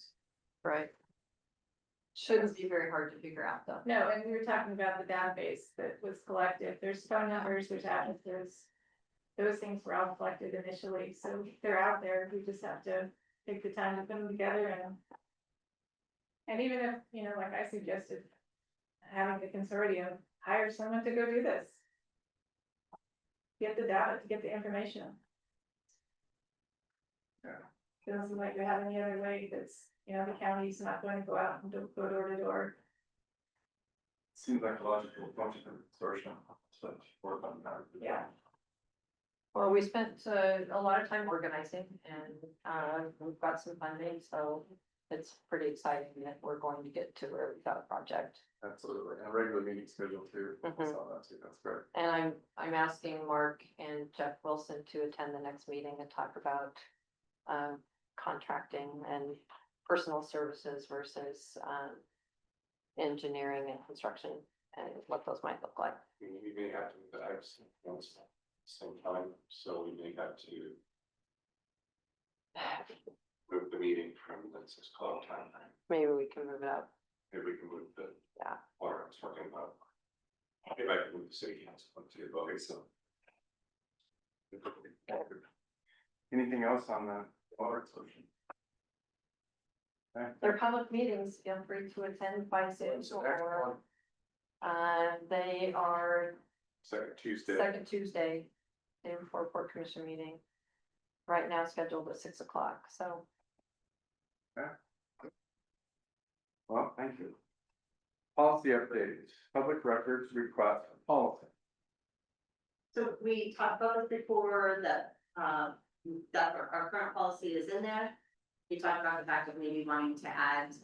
Right. Shouldn't be very hard to figure out though. No, and we were talking about the database that was collected. There's phone numbers, there's addresses. Those things were all collected initially, so they're out there. We just have to take the time to put them together and even if, you know, like I suggested, having the consortium hire someone to go do this. Get the data, to get the information. Yeah. Doesn't like we have any other way that's, you know, the county's not going to go out and go door to door. Seems like a logical function of consortium, so work on that. Yeah. Well, we spent a lot of time organizing and we've got some funding, so it's pretty exciting that we're going to get to where we've got a project. Absolutely, and a regular meeting schedule too. I Mhm. saw that too, that's great. And I'm asking Mark and Jeff Wilson to attend the next meeting and talk about contracting and personal services versus engineering and construction and what those might look like. We may have to, but I've seen once at the same time, so we may have to move the meeting from the 6 o'clock time. Maybe we can move it up. Maybe we can move the Yeah. water I was talking about. Maybe I can move the city council up to, okay, so. Anything else on the water solution? Okay. They're public meetings, feel free to attend by Zoom So next or one, they are Second Tuesday. second Tuesday, day before Port Commission meeting. Right now scheduled at 6 o'clock, so. Well, thank you. Policy updates, public records request policy. So we talked about this before, that our current policy is in there. We talked about the fact of maybe wanting to add,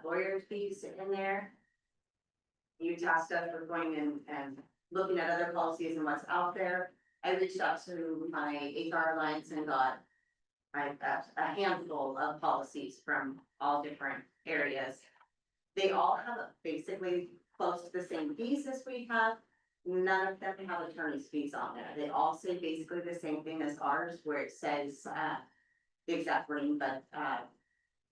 lawyer fees in there. You tasked us with going in and looking at other policies and what's out there. I reached out to my HR alliance and got a handful of policies from all different areas. They all have basically close to the same fees as we have. None of them have attorney's fees on there. They all say basically the same thing as ours, where it says, the exact wording, but,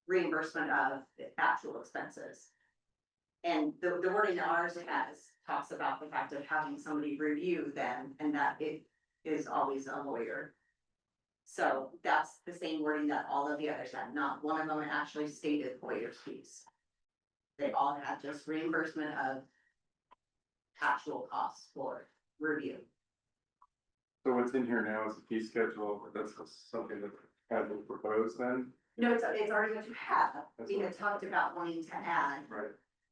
reimbursement of actual expenses. And the wording ours talks about the fact of having somebody review them and that it is always a lawyer. So that's the same wording that all of the others had. Not one of them actually stated lawyer's fees. They all had just reimbursement of actual costs for review. So what's in here now is a fee schedule, that's something that has been proposed then? No, it's already what you have. We had talked about wanting to add Right.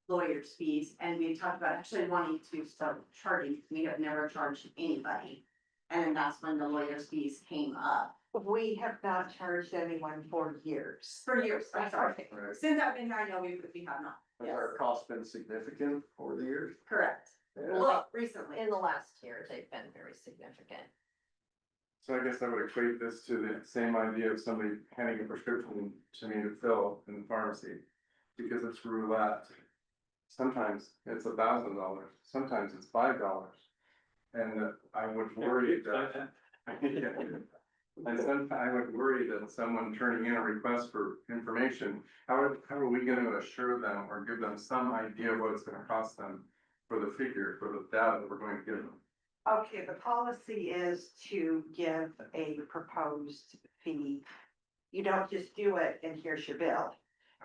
lawyer's fees, and we had talked about actually wanting to start charging. We have never charged anybody. And then that's when the lawyer's fees came up. We have not charged anyone for years. For years, I'm sorry. Right. Since I've been here, I know we have not. Has Yes, our cost been significant over the years? correct. Yeah. Well, recently. In the last year, they've been very significant. So I guess I would equate this to the same idea of somebody handing a prescription to me to fill in the pharmacy, because it's roulette. Sometimes it's $1,000, sometimes it's $5. And I would worry that. And sometimes I would worry that someone turning in a request for information, how are we gonna assure them or give them some idea of what it's gonna cost them for the figure, for the data that we're going to give them? Okay, the policy is to give a proposed fee. You don't just do it and here's your bill.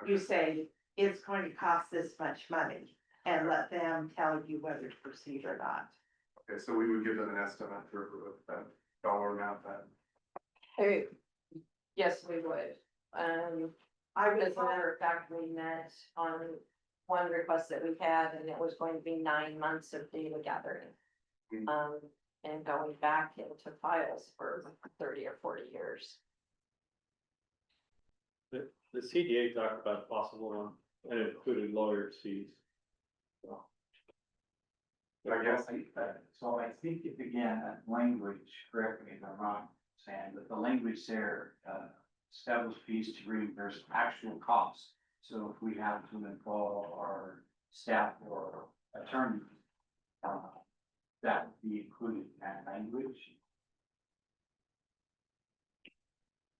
You say, it's going to cost this much money, and let them tell you whether to proceed or not. Okay, so we would give them an estimate for that dollar amount then. Hey, yes, we would. As a matter of fact, we met on one request that we had, and it was going to be 9 months of data gathering. Mm. And going back into files for 30 or 40 years. The CDA talked about possible one, and it included lawyer fees. So, I guess, So I think if again, that language, correct me if I'm wrong, Sam, but the language there, establish fees to reimburse actual costs. So if we have to involve our staff or attorney, that would be included in that language.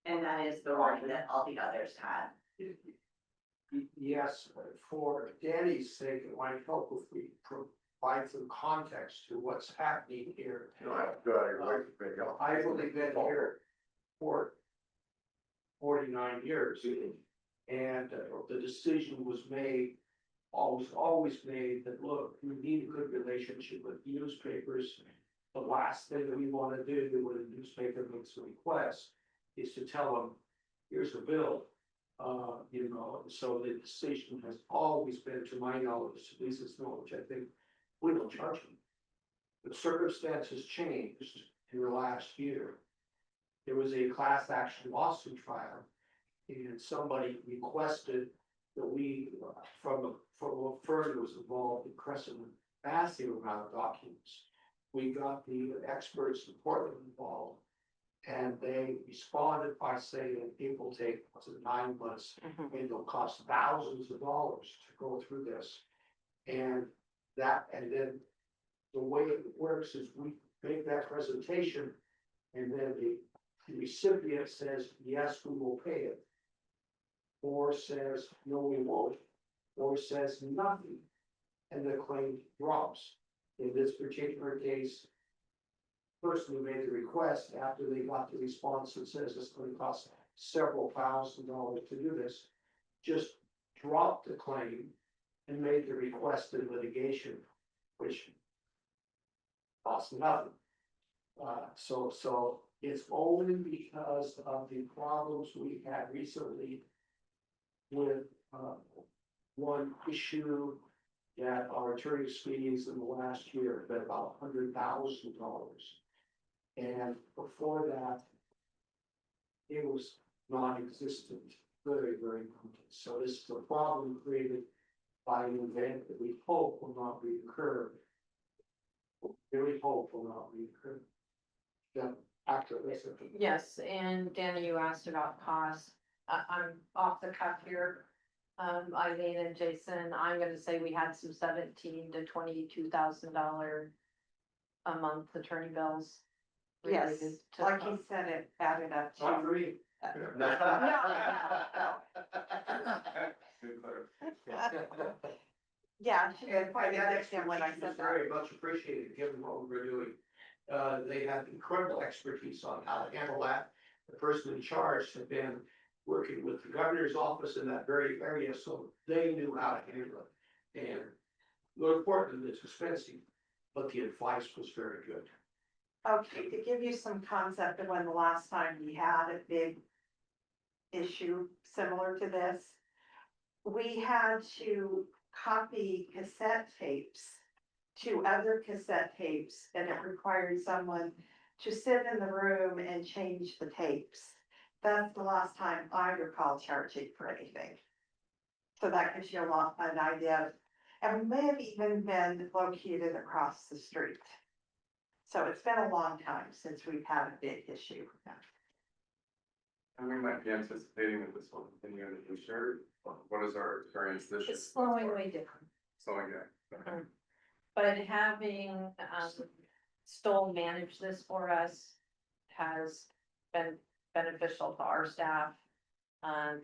And that is the wording that all the others had. Yes, for Danny's sake, it might help if we provide some context to what's happening here. I've only been here for 49 years. And the decision was made, always made that, look, we need a good relationship with newspapers. The last thing that we want to do when a newspaper makes a request is to tell them, here's a bill. So the decision has always been, to my knowledge, Lisa's knowledge, I think, we don't charge them. The circumstances changed in the last year. There was a class action lawsuit filed, and somebody requested that we, from a firm that was involved in Crescent, massive amount of documents. We got the experts in Portland involved, and they responded by saying it will take 9 months, and it'll cost thousands of dollars to go through this. And then the way it works is we make that presentation, and then the recipient says, yes, we will pay it. Or says, no, we won't, or says nothing, and the claim drops. In this particular case, person who made the request, after they got the response that says it's going to cost several $1,000s to do this, just dropped the claim and made the request in litigation, which cost nothing. So it's only because of the problems we had recently with one issue that our attorney's fees in the last year have been about $100,000. And before that, it was non-existent, very, very limited. So this is a problem created by an event that we hope will not reoccur. Very hope will not reoccur. Yeah, after this. Yes, and Danny, you asked about costs. I'm off the cuff here. Eileen and Jason, I'm gonna say we had some $17,000 to $22,000 a month attorney bills. Yes, related to like he costs. said, it added up to. Not free. Yeah, she And quite that understand what I expertise was said. very much appreciated, given what we were doing. They had incredible expertise on how to handle that. The person in charge had been working with the governor's office in that very area, so they knew how to handle it. And more important, it's expensive, but the advice was very good. Okay, to give you some concept of when the last time we had a big issue similar to this, we had to copy cassette tapes to other cassette tapes, and it required someone to sit in the room and change the tapes. That's the last time I recall charging for anything. So that gives you an idea, and we may have even been located across the street. So it's been a long time since we've had a big issue. And we might be anticipating that this will continue in the future. What is our experience this year? It's slowing way down. Slowing down. Okay. But having Stoll manage this for us has been beneficial to our staff.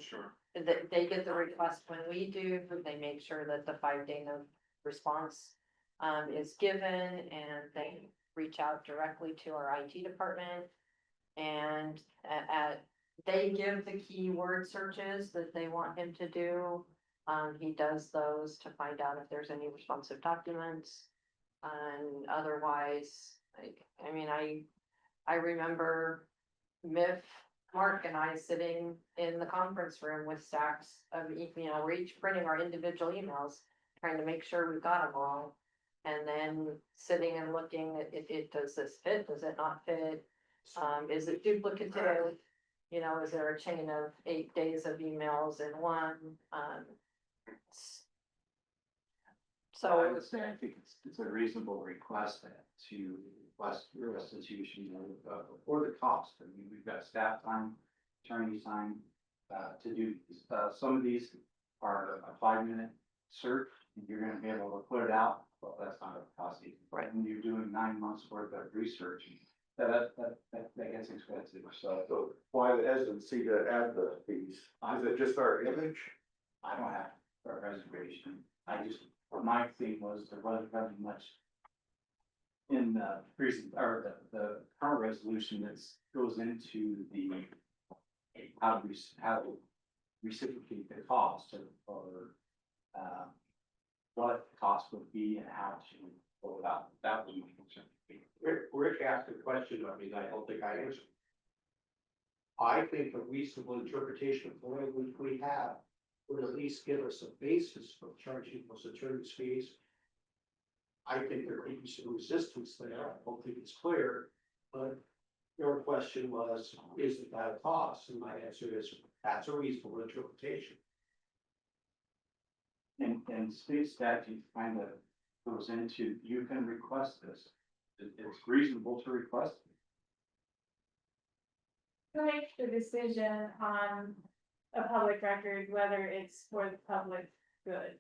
Sure. They get the request when we do, they make sure that the 5-day response is given, and they reach out directly to our IT department. And at they give the keyword searches that they want him to do. He does those to find out if there's any responsive documents. And otherwise, like, I mean, I remember Miff, Mark and I sitting in the conference room with stacks of, we're each printing our individual emails, trying to make sure we got them all. And then sitting and looking at it, does this fit, does it not fit? Is it duplicative? You know, is there a chain of 8 days of emails in one? So I So, would say, I think it's a reasonable request to request restitution for the cost. I mean, we've got staff time, attorney time, to do, some of these are a 5-minute search, and you're gonna be able to put it out, well, that's not a cost either. Right. When you're doing 9 months worth of research, that gets expensive, so Why the hesitancy to add the fees? Is it just our image? I don't have a reservation. I just, my thing was there wasn't very much in the recent, or the current resolution that goes into the how to reciprocate the cost or what the cost would be and how to go about. That would be concerned. Rick asked a question, I mean, I don't think I answered. I think a reasonable interpretation of the language we have would at least give us a basis for charging those attorney's fees. I think there could be some resistance there, I don't think it's clear, but your question was, isn't that a cost? And my answer is, that's a reasonable interpretation. And state statute kind of goes into, you can request this. It's reasonable to request it. Who makes the decision on a public record, whether it's for the public good?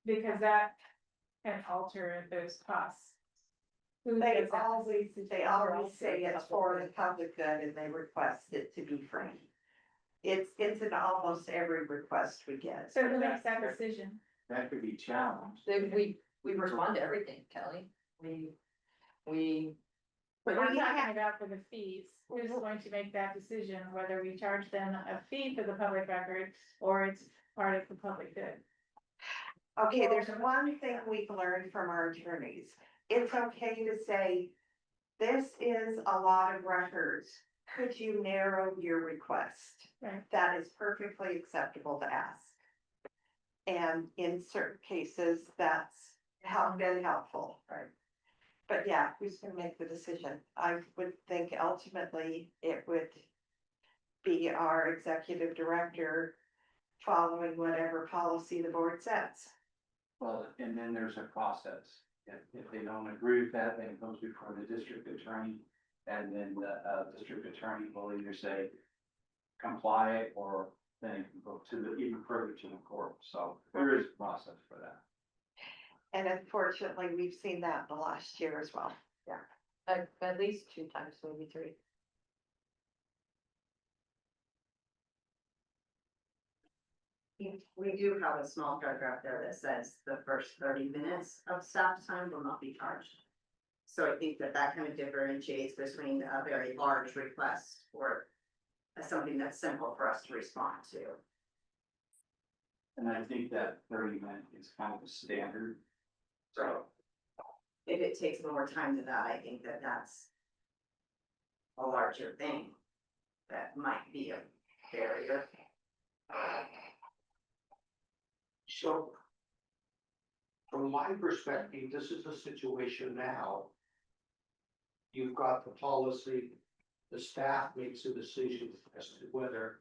Because that can alter those costs. Who They does that? always say it's for the public good and they request it to be free. It's in almost every request we get. So who makes that decision? That could be challenged. we respond to everything, Kelly. But we're talking about for the fees, who's going to make that decision, whether we charge them a fee for the public record or it's part of the public good? Okay, there's one thing we've learned from our attorneys. It's okay to say, this is a lot of records. Could you narrow your request? Right. That is perfectly acceptable to ask. And in certain cases, that's been helpful. Right. But yeah, who's gonna make the decision? I would think ultimately it would be our executive director following whatever policy the board sets. Well, and then there's a process. If they don't agree with that, then it goes before the district attorney. And then the district attorney will either say comply or then it can go to the, even further to the court. So there is a process for that. And unfortunately, we've seen that in the last year as well. Yeah, at least 2 times, maybe 3. We do have a small paragraph there that says the first 30 minutes of staff time will not be charged. So I think that kind of differentiates between a very large request or something that's simple for us to respond to. And I think that 30-minute is kind of a standard. So if it takes more time than that, I think that that's a larger thing that might be a barrier. So from my perspective, this is a situation now. You've got the policy, the staff makes a decision as to whether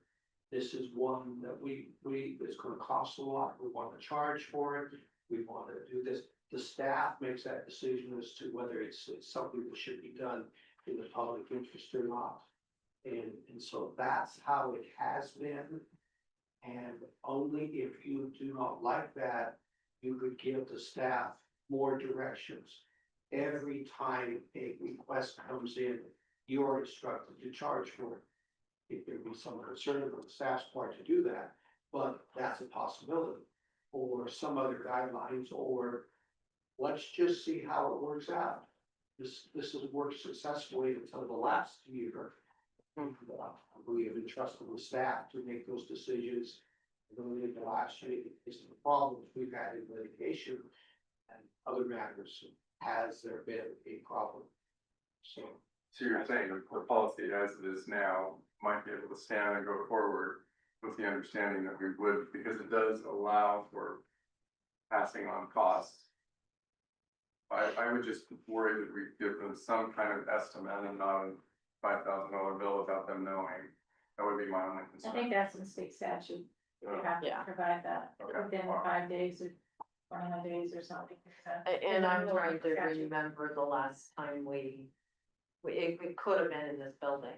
this is one that it's gonna cost a lot, we wanna charge for it, we wanna do this. The staff makes that decision as to whether it's something that should be done in the public interest or not. And so that's how it has been. And only if you do not like that, you could give the staff more directions. Every time a request comes in, you're instructed to charge for it. If there be some concern on the staff's part to do that, but that's a possibility. Or some other guidelines, or let's just see how it works out. This has worked successfully until the last year. We have entrusted with staff to make those decisions. Going into last year, is the problems we've had in litigation and other matters, has there been a problem? So. So you're saying the policy as it is now might be able to stand and go forward with the understanding that we would, because it does allow for passing on costs. I would just worry that we give them some kind of estimate and not a $5,000 bill without them knowing. That would be my only I concern. think that's in state statute. You have to provide that Okay. within 5 days or 21 days or something. And I'm trying to remember the last time it could have been in this building.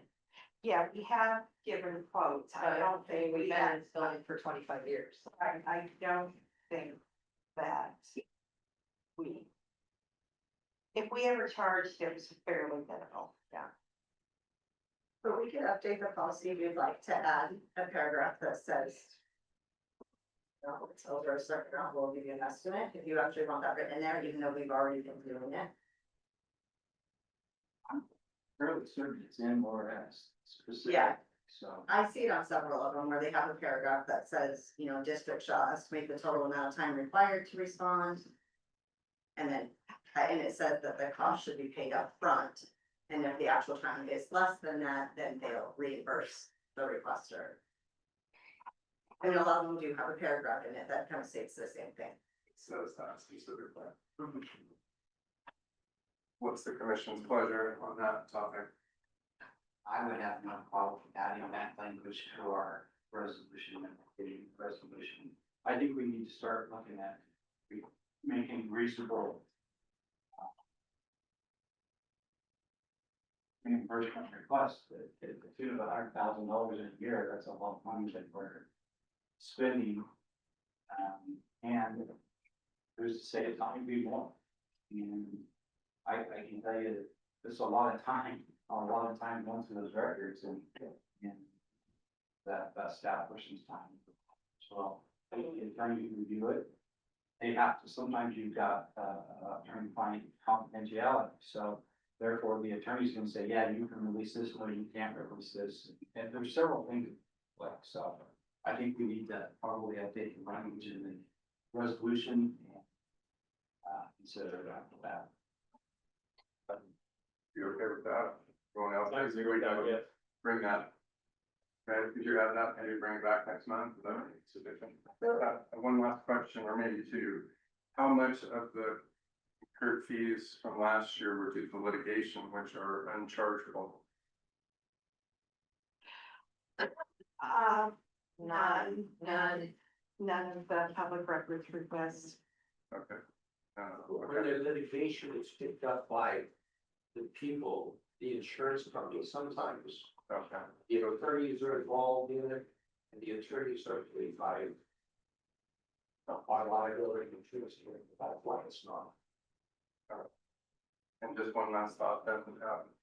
Yeah, we have given quotes. I don't think We've we been in had, this building for 25 years. I don't think that if we ever charged, it was fairly minimal, yeah. But we could update the policy if you'd like to add a paragraph that says. It's over a certain amount, we'll give you an estimate, if you actually want that written in there, even though we've already been doing it. Fairly certain it's in Morrow specific. Yeah. So. I see it on several of them where they have a paragraph that says, you know, district shall estimate the total amount of time required to respond. And then, and it says that the cost should be paid up front, and if the actual time is less than that, then they'll reimburse the requester. I mean, a lot of them do have a paragraph in it that kind of states the same thing. Says that specifically. What's the commission's pleasure on that topic? I would have no problem adding that language to our resolution and getting resolution. I think we need to start looking at making reasonable reimbursement requests. At the tune of $100,000 a year, that's a lot of money that we're spending. And who's to say it's not gonna be more? And I can tell you, there's a lot of time going through those records and that staff person's time. So the attorney can review it. They have to, sometimes you've got attorney-client confidentiality, so therefore the attorney's gonna say, yeah, you can release this, or you can't release this. And there's several things like, so I think we need to probably update the language in the resolution and consider it after that. You okay with that? Everyone else? I agree with that, yeah. Bring that. Okay, could you add that, maybe bring it back next month? Is that sufficient? One last question, or maybe two. How much of the incurred fees from last year were due to litigation, which are unchargeable? None of the public records requests. Okay. When Okay. the litigation is picked up by the people, the insurance company, sometimes Okay. the attorneys are involved in it, and the attorneys are paid by liability insurance, that's why it's not. And just one last thought, then,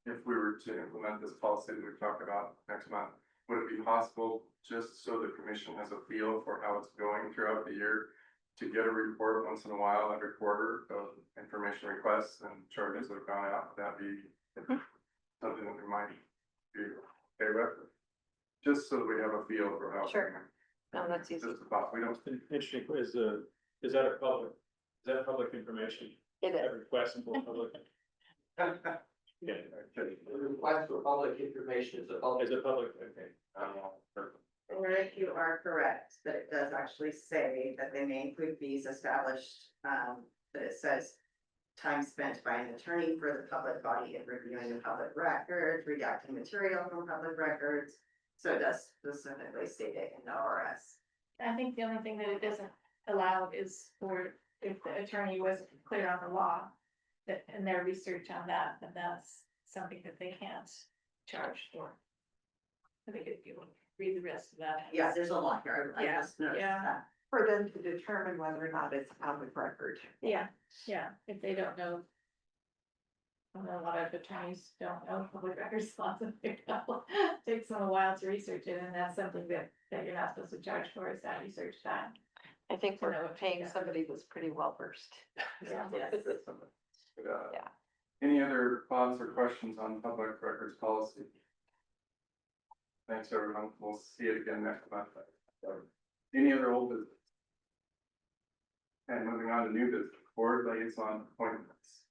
if we were to implement this policy that we talked about next month, would it be possible, just so the commission has a feel for how it's going throughout the year, to get a report once in a while, every quarter, of information requests and charges that have gone out? Would that be something that we might be okay with? Just so that we have a feel for how. Sure. No, that's easy. Just a thought, we don't. Interesting, is that public information? It That is. request for public? Yeah, okay. The request for public information is Is it public? Okay. Or if you are correct, that it does actually say that they may include fees established, that it says. Time spent by an attorney for the public body in reviewing the public records, redacting material from public records. So it does specifically state it in the ORS. I think the only thing that it doesn't allow is for, if the attorney wasn't clear on the law, that, and their research on that, then that's something that they can't charge for. I think if you read the rest of that. Yeah, there's a lot here. I Yeah, just noticed yeah. that. For them to determine whether or not it's a public record. Yeah, if they don't know. I know a lot of attorneys don't know public records laws, and it takes them a while to research it, and that's something that you're not supposed to charge for, is that research time. I think we're No, paying yeah. somebody that's pretty well versed. Yeah. Yeah. Any other thoughts or questions on public records policy? Thanks, everyone. We'll see it again next month. Any other old business? And moving on to new business, board liaison appointments.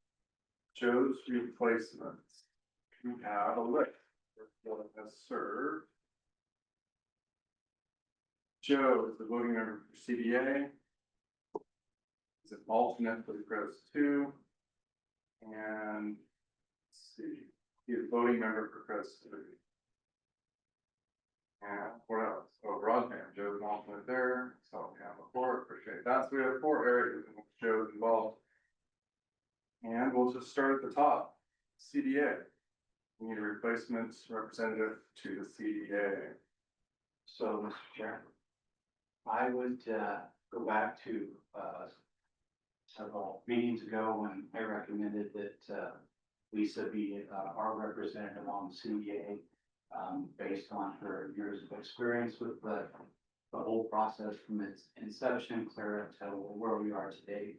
Joe's replacements. We have a list. What has served. Joe is the voting member for CDA. He's an alternate for the Gross 2. And let's see, he's a voting member for Gross 3. And what else? Oh, broadband, Joe's an alternate there, so we have a 4, appreciate that. So we have 4 areas in which Joe is involved. And we'll just start at the top, CDA. We need a replacement representative to the CDA. So, Mr. Chairman, I would go back to several meetings ago when I recommended that Lisa be our representative on the CDA based on her years of experience with the whole process from its inception clear up to where we are today.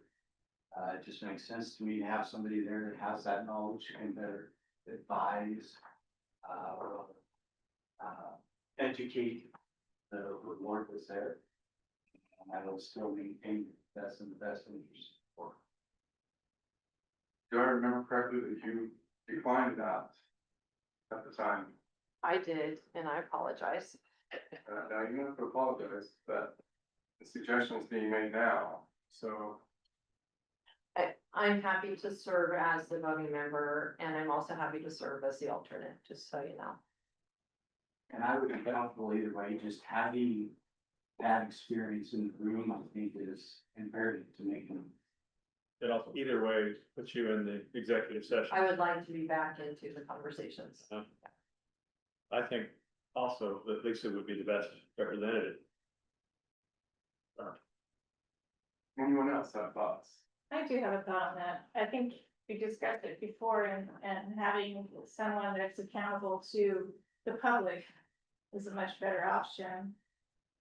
It just makes sense to me to have somebody there that has that knowledge and better advise, educate the board that's there. And I will still maintain that's in the best interest for. Do I remember correctly that you declined that at the time? I did, and I apologize. Now you don't have to apologize, but the suggestion is being made now, so. I'm happy to serve as the voting member, and I'm also happy to serve as the alternate, just so you know. And I would be comfortable either way, just having that experience in the room, I think is imperative to make them. It also, either way, puts you in the executive session. I would like to be back into the conversations. I think also that Lisa would be the best representative. Anyone else have thoughts? I do have a thought on that. I think we discussed it before and having someone that's accountable to the public is a much better option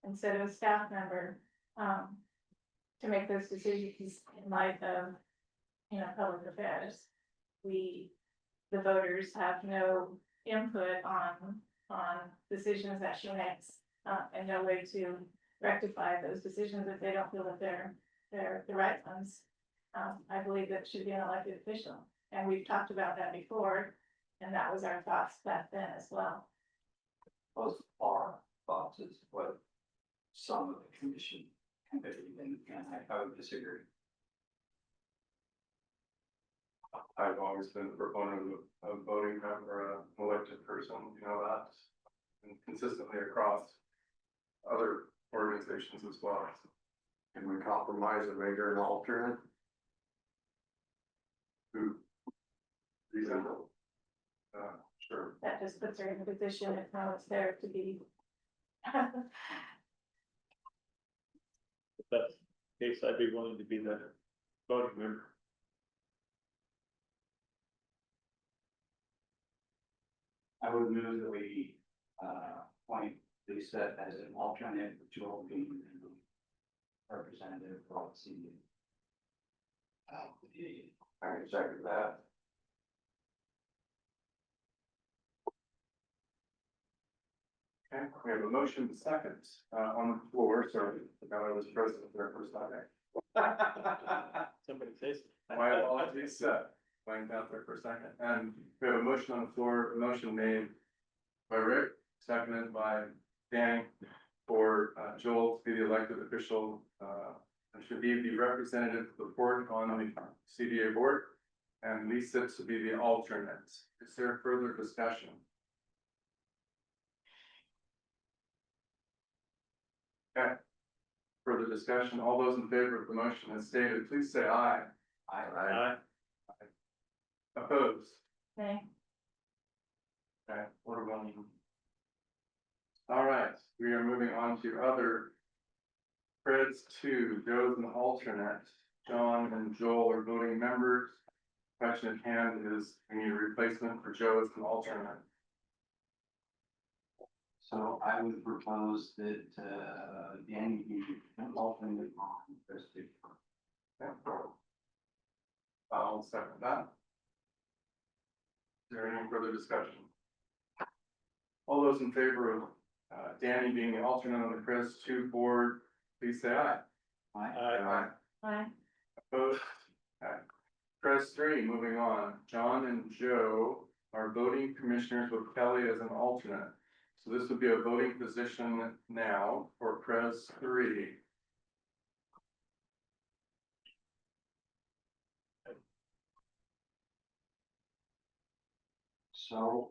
instead of a staff member, to make those decisions in light of, public affairs. The voters have no input on decisions that she makes, and no way to rectify those decisions if they don't feel that they're the right ones. I believe that should be an elected official, and we've talked about that before, and that was our thoughts back then as well. Those are thoughts is what some of the commission committee and I would disagree. I've always been a proponent of voting member, elected person, that, and consistently across other organizations as well. Can we compromise and make her an alternate? Who? Reasonable. Sure. That just puts her in a position if no one's there to be. If that's the case, I'd be willing to be the voting member. I would move that we appoint Lisa as an alternate, with Joel being the representative for the CDA. I can second that. Okay, we have a motion to second, on the floor, sorry, now I was president there for a second. Somebody says. My apologies, blanked out there for a second, and we have a motion on the floor, a motion made by Rick, seconded by Danny, for Joel to be the elected official, and should be the representative of the board on the CDA board, and Lisa to be the alternate. Is there further discussion? Okay, further discussion, all those in favor of the motion as stated, please say aye. Aye. Opposed? Okay. Okay, order one. All right, we are moving on to other. Fred's 2, Joe's an alternate, John and Joel are voting members. Question at hand is, we need a replacement for Joe as an alternate. So I would propose that Danny be an alternate on this. I'll second that. Is there any further discussion? All those those in favor of Danny being the alternate on the Chris 2 board, please say aye. Aye. Aye. Opposed? Aye. Chris 3, moving on. John and Joe are voting commissioners with Kelly as an alternate. So this would be a voting position now for Chris 3. So,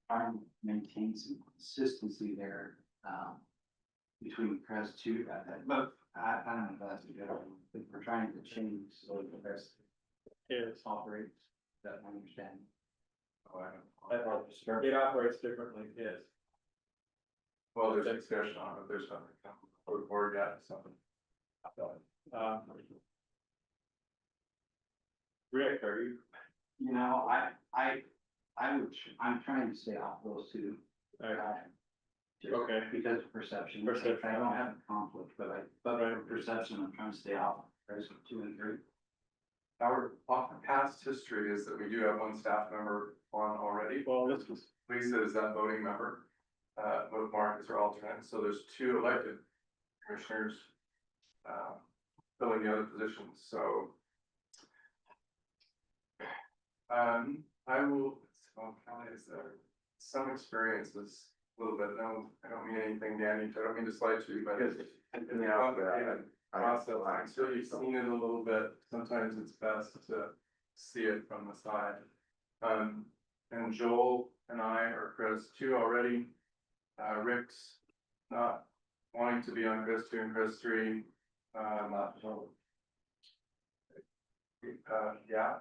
trying to maintain some consistency there, between Crest 2, but I don't know if that's a good, if we're trying to change so the best Is, operates, that I understand. Oh, I don't know. it operates differently, yes. Well, there's discussion on it, there's something, or the board got something. Rick, are you? You know, I'm trying to stay off those two. Just Okay. Because of perception. Perception. I don't have a conflict, but for perception, I'm trying to stay off President 2 and 3. Our past history is that we do have one staff member on already. Well, this is, Lisa is that voting member, with Mark as her alternate, so there's 2 elected commissioners, filling the other positions, so. I will, well, Kelly, is there some experiences, a little bit, no, I don't mean anything, Danny, I don't mean to slight you, but it's in the complicated process, so you've seen it a little bit, sometimes it's best to see it from the side. And Joel and I are Chris 2 already, Rick's not wanting to be on Chris 2 and Chris 3, not Joel. Yeah.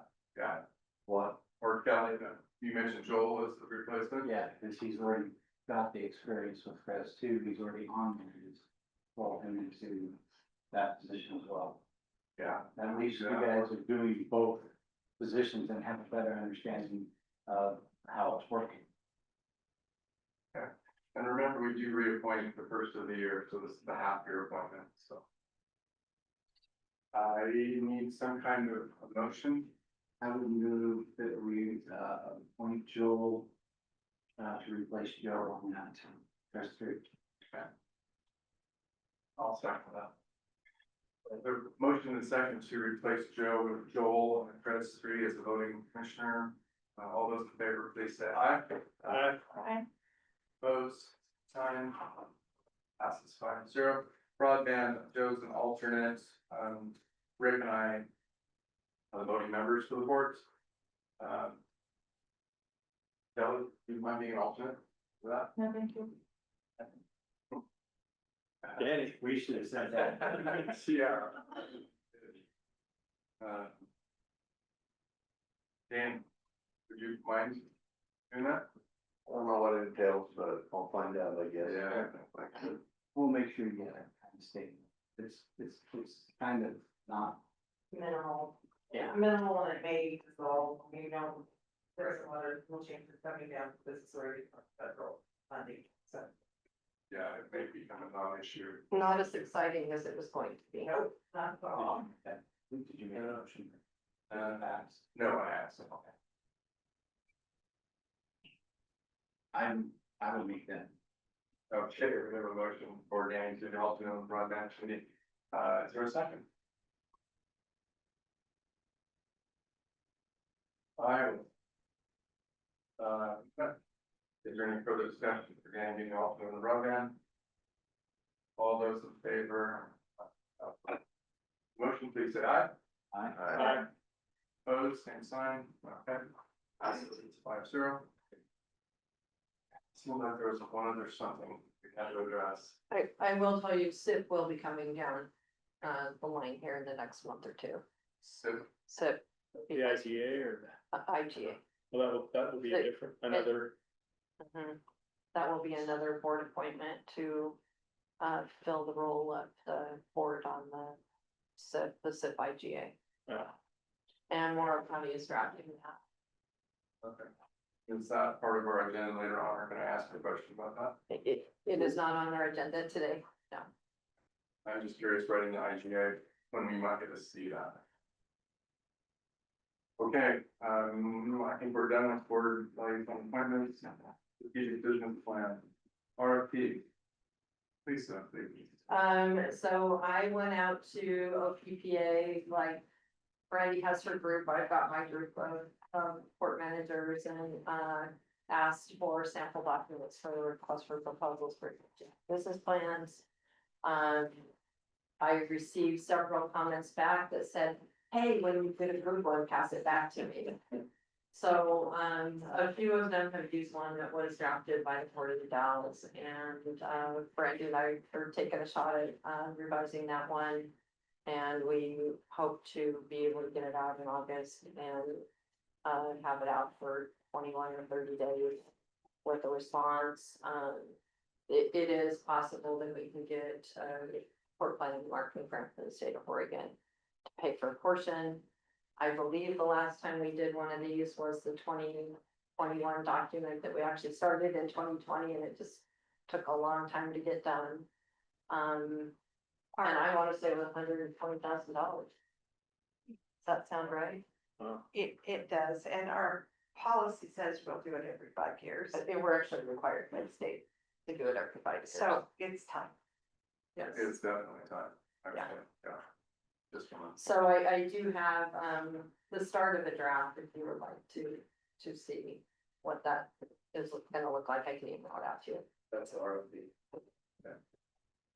What? Or Kelly, you mentioned Joel as the replacement? Yeah, because he's already got the experience with Crest 2, he's already on there, he's brought him into that position as well. Yeah. At least you guys are doing both positions and have a better understanding of how it's working. Okay, and remember, we do reappoint the first of the year, so this is the half-year appointment, so. I need some kind of a motion. I would move that we appoint Joel to replace Joe on that Crest 3. Okay. I'll second that. The motion and second to replace Joel on the Chris 3 as a voting commissioner. All those in favor, please say aye. Aye. Aye. Opposed, sign. Passes 5-0. Broadband, Joe's an alternate. Rick and I are the voting members for the boards. Kelly, you mind being an alternate for that? No, thank you. Danny. We should have said that. Yeah. Dan, would you mind doing that? I don't know what it entails, but I'll find out, I guess. Yeah. We'll make sure you get that kind of statement. It's kind of not. Minimal. Yeah. Minimal, and it may dissolve, you know, there are some other little changes coming down, this is already federal funding, so. Yeah, it may become a non-issue. Not as exciting as it was going to be. Nope, not at all. Did you make a motion? No, I asked. I would make that. Okay, we have a motion for Danny to the alternate on the broadband committee. Is there a second? Is there any further discussion for Danny being the alternate on the broadband? All those in favor? Motion, please say aye. Aye. Opposed, same sign, okay. Passes 5-0. Seems like there was one other something we had to address. I will tell you, SIP will be coming down the line here in the next month or 2. SIP. The IGA or? IGA. Well, that will be The- different, another, That will be another board appointment to fill the role of the board on the SIP IGA. And Morrow County is drafting that. Okay. Is that part of our agenda later on? We're gonna ask a question about that. It is not on our agenda today, no. I'm just curious, writing the IGA, when we might get to see that. Okay, I think we're done with board liaison appointments. strategic business plan, RFP. Please, please. So I went out to OPPA, like Brandy has her group, I've got my group of port managers and, asked for sample documents for the request for proposals for business plans. I received several comments back that said, hey, when you get a good one, pass it back to me. So, a few of them have used one that was drafted by the Port of the Dalles, and, Brandy and I are taking a shot at, revising that one. And we hope to be able to get it out in August and, have it out for 21 or 30 days with a response. It is possible that we can get a port planning and marketing grant from the state of Oregon to pay for a portion. I believe the last time we did one of these was the 2021 document that we actually started in 2020, and it just took a long time to get done. And I want to say it was $120,000. Does that sound right? It does, and our policy says we'll do it every 5 years. But they were actually required by the state to do it every 5 years. So it's time. Yes. It's definitely time. Actually, yeah. Just one. So I do have, the start of a draft, if you would like to see what that is gonna look like, I can email it out to you. That's the RFP. Yeah.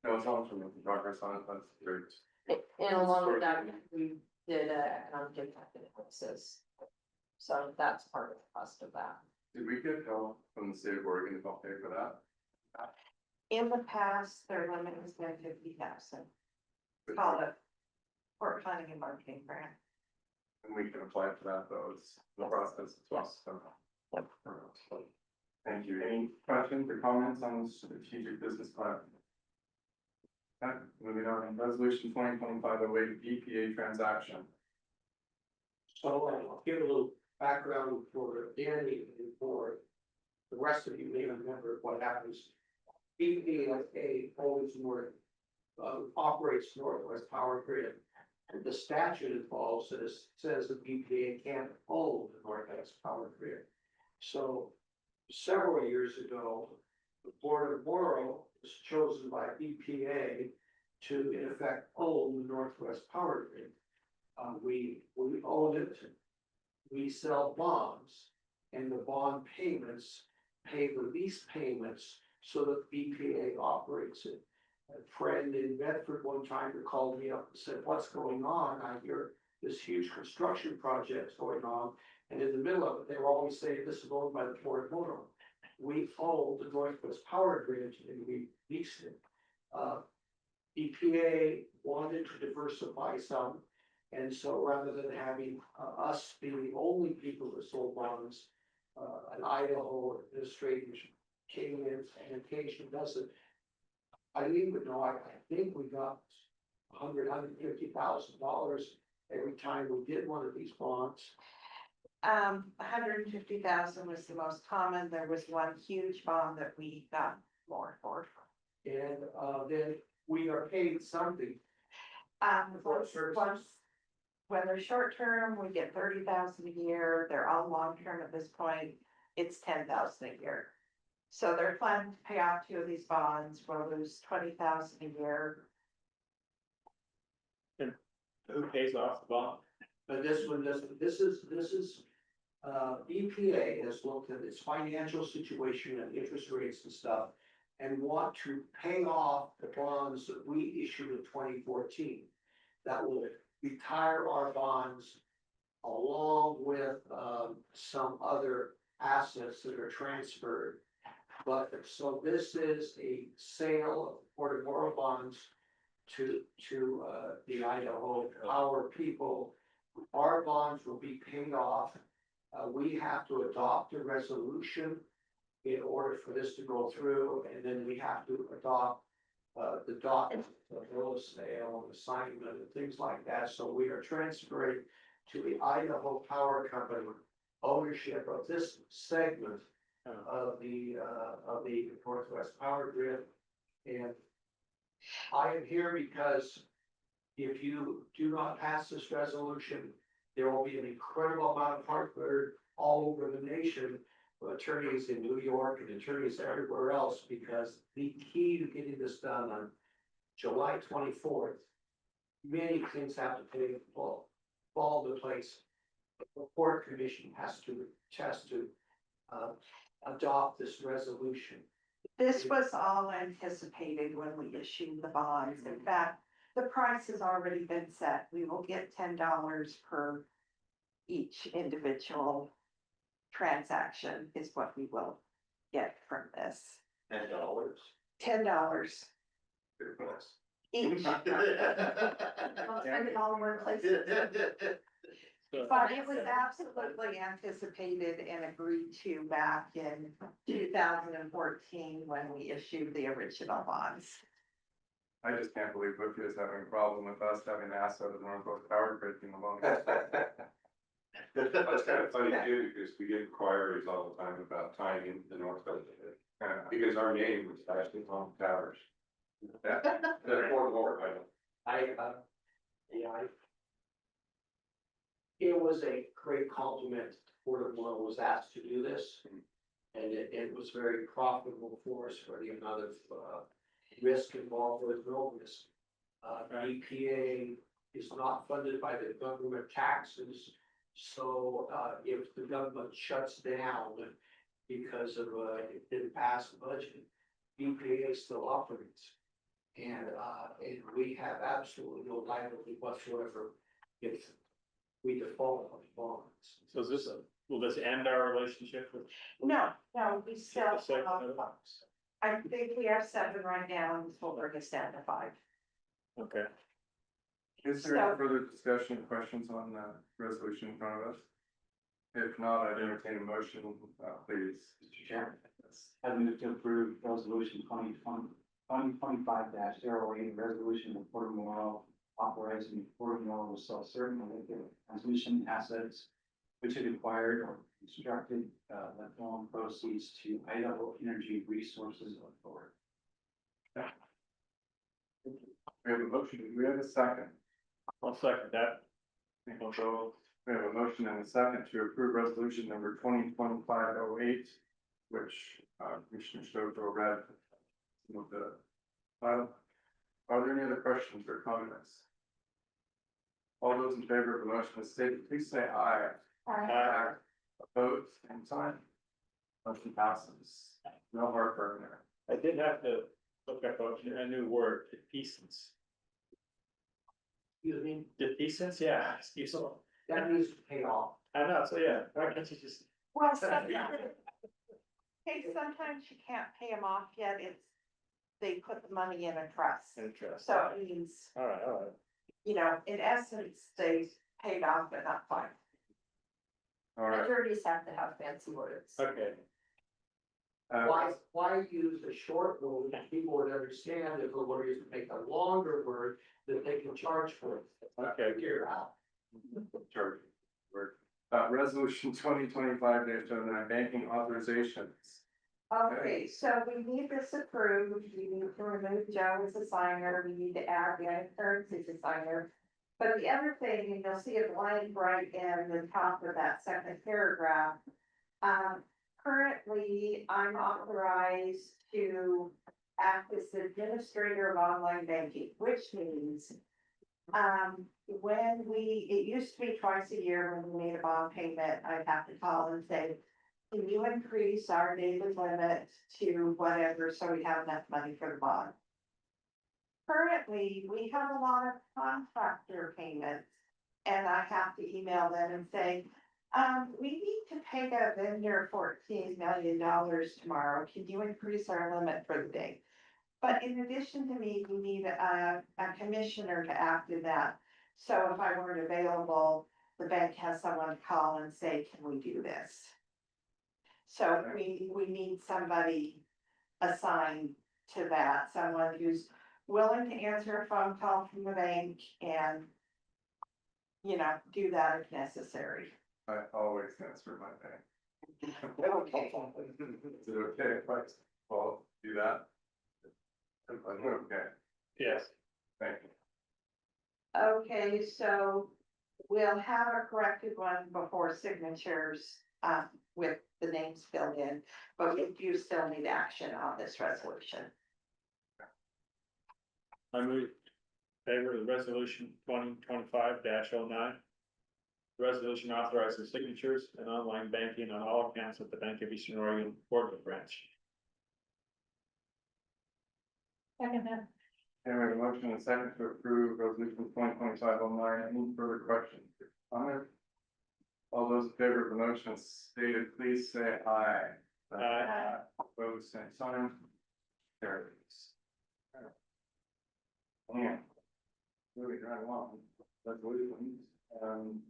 No, it's all from the progress on it, that's great. And along with that, we did a economic impact analysis. So that's part of the cost of that. Did we get help from the state of Oregon to help pay for that? In the past, their limit has been 50,000. Called it port planning and marketing grant. And we can apply for that, though, it's the process, it's us, so. Yep. Thank you. Any questions or comments on the strategic business plan? Okay, moving on, resolution 2025-08 EPA transaction. So I'll give a little background for Danny and for the rest of you may remember what happens. EPA owns North, operates Northwest Power Grid. And the statute involves says that EPA can't own the Northwest Power Grid. So several years ago, the Board of Morrow was chosen by EPA to in effect own the Northwest Power Grid. We own it, we sell bonds, and the bond payments pay the lease payments so that EPA operates it. A friend in Bedford one time called me up and said, what's going on? I hear this huge construction project going on, and in the middle of it, they were always saying this is owned by the Port of Morrow. We own the Northwest Power Grid and we leased it. EPA wanted to diversify some, and so rather than having us be the only people that sold bonds, an Idaho administrator came in and occasionally does it. I didn't even know, I think we got $150,000 every time we did one of these bonds. 150,000 was the most common. There was one huge bond that we got more for. And then we are paid something. When they're short term, we get 30,000 a year. They're all long term at this point. It's 10,000 a year. So they're planning to pay off 2 of these bonds. We'll lose 20,000 a year. And who pays off the bond? But this one doesn't, this is EPA has looked at its financial situation and interest rates and stuff. And want to pay off the bonds that we issued in 2014. That will retire our bonds along with some other assets that are transferred. But so this is a sale of Port of Morrow bonds to the Idaho Power people. Our bonds will be paid off. We have to adopt a resolution in order for this to go through, and then we have to adopt the document, the bill of sale, and assignment, and things like that. So we are transferring to the Idaho Power Company ownership of this segment of the Northwest Power Grid. And I am here because if you do not pass this resolution, there will be an incredible amount of heartburn all over the nation attorneys in New York and attorneys everywhere else, because the key to getting this done on July 24th, many things have to fall into place. The court commission has to adopt this resolution. This was all anticipated when we issued the bonds. In fact, the price has already been set. We will get $10 per each individual transaction is what we will get from this. $10. $10 Good price. each. I'll spend it all in one place. But it was absolutely anticipated and agreed to back in 2014 when we issued the original bonds. I just can't believe Bookie is having a problem with us having asset of Northwest Power Grid in the loan. That's kind of funny too, because we get inquiries all the time about tying in the Northwest. Because our name was actually on towers. Yeah, that's more, I know. It was a great compliment. Port of Morrow was asked to do this. And it was very profitable for us for the amount of, risk involved with no risk. EPA is not funded by the government taxes. So, if the government shuts down because of, it didn't pass the budget, EPA still operates. And we have absolutely no liability whatsoever if we default on bonds. So will this end our relationship with? No, we still, the second of it? I think we have 7 right now and this will bring us down to 5. Okay. Is there any further discussion, questions on the resolution in front of us? If not, I'd entertain a motion, please. Mr. Chairman, I move to approve resolution 2025-08, resolution of Port of Morrow authorizing Port of Morrow to sell certain transmission assets which it acquired or constructed, that loan proceeds to Idaho Energy Resources Authority. We have a motion, do we have a second? I'll second that. We'll go. We have a motion and a second to approve resolution number 2025-08, which Commissioner Stover read some of the title. Are there any other questions or comments? All those in favor of the motion as stated, please say aye. Aye. Opposed, same sign. Motion passes. No heartburn there. I did have to look up a new word, defeasance. Excuse me, Defeasance, yeah, excuse me. that needs to pay off. I know, so yeah, why can't you just? Well, sometimes you can't pay them off yet. They put the money in a trust. Interest. So it means, All right. in essence, they paid off, but not quite. All right. Attorneys have to have fancy words. Okay. Why use a short word that people would understand if the lawyers make a longer word that they can charge for it? Okay. Figure out. Charge. Resolution 2025-09, banking authorizations. Okay, so we need this approved. We need to remove Joe as a signer. We need to add the currency as a signer. But the other thing, and you'll see it blank right in the top of that second paragraph. Currently, I'm authorized to act as administrator of online banking, which means it used to be twice a year when we made a bond payment, I'd have to call and say, can you increase our daily limit to whatever, so we have enough money for the bond? Currently, we have a lot of contractor payments, and I have to email them and say, we need to pay that vendor $14 million tomorrow. Can you increase our limit for the day? But in addition to me, we need a commissioner to act in that. So if I weren't available, the bank has someone to call and say, can we do this? So we need somebody assigned to that, someone who's willing to answer a phone call from the bank and, do that if necessary. I always answer my bank. Okay. Is it okay if I do that? Okay, Yes. thank you. Okay, so we'll have a corrected one before signatures with the names filled in, but we do still need action on this resolution. I move in favor of the resolution 2025-09. The resolution authorizes signatures and online banking on all accounts at the Bank of Eastern Oregon Portland branch. Second that. Okay, we have a motion and a second to approve resolution 2025-09. Any further questions? Comments? All those in favor of the motion stated, please say aye. Aye. Opposed, same sign. Carries. Yeah. Moving right along, resolutions,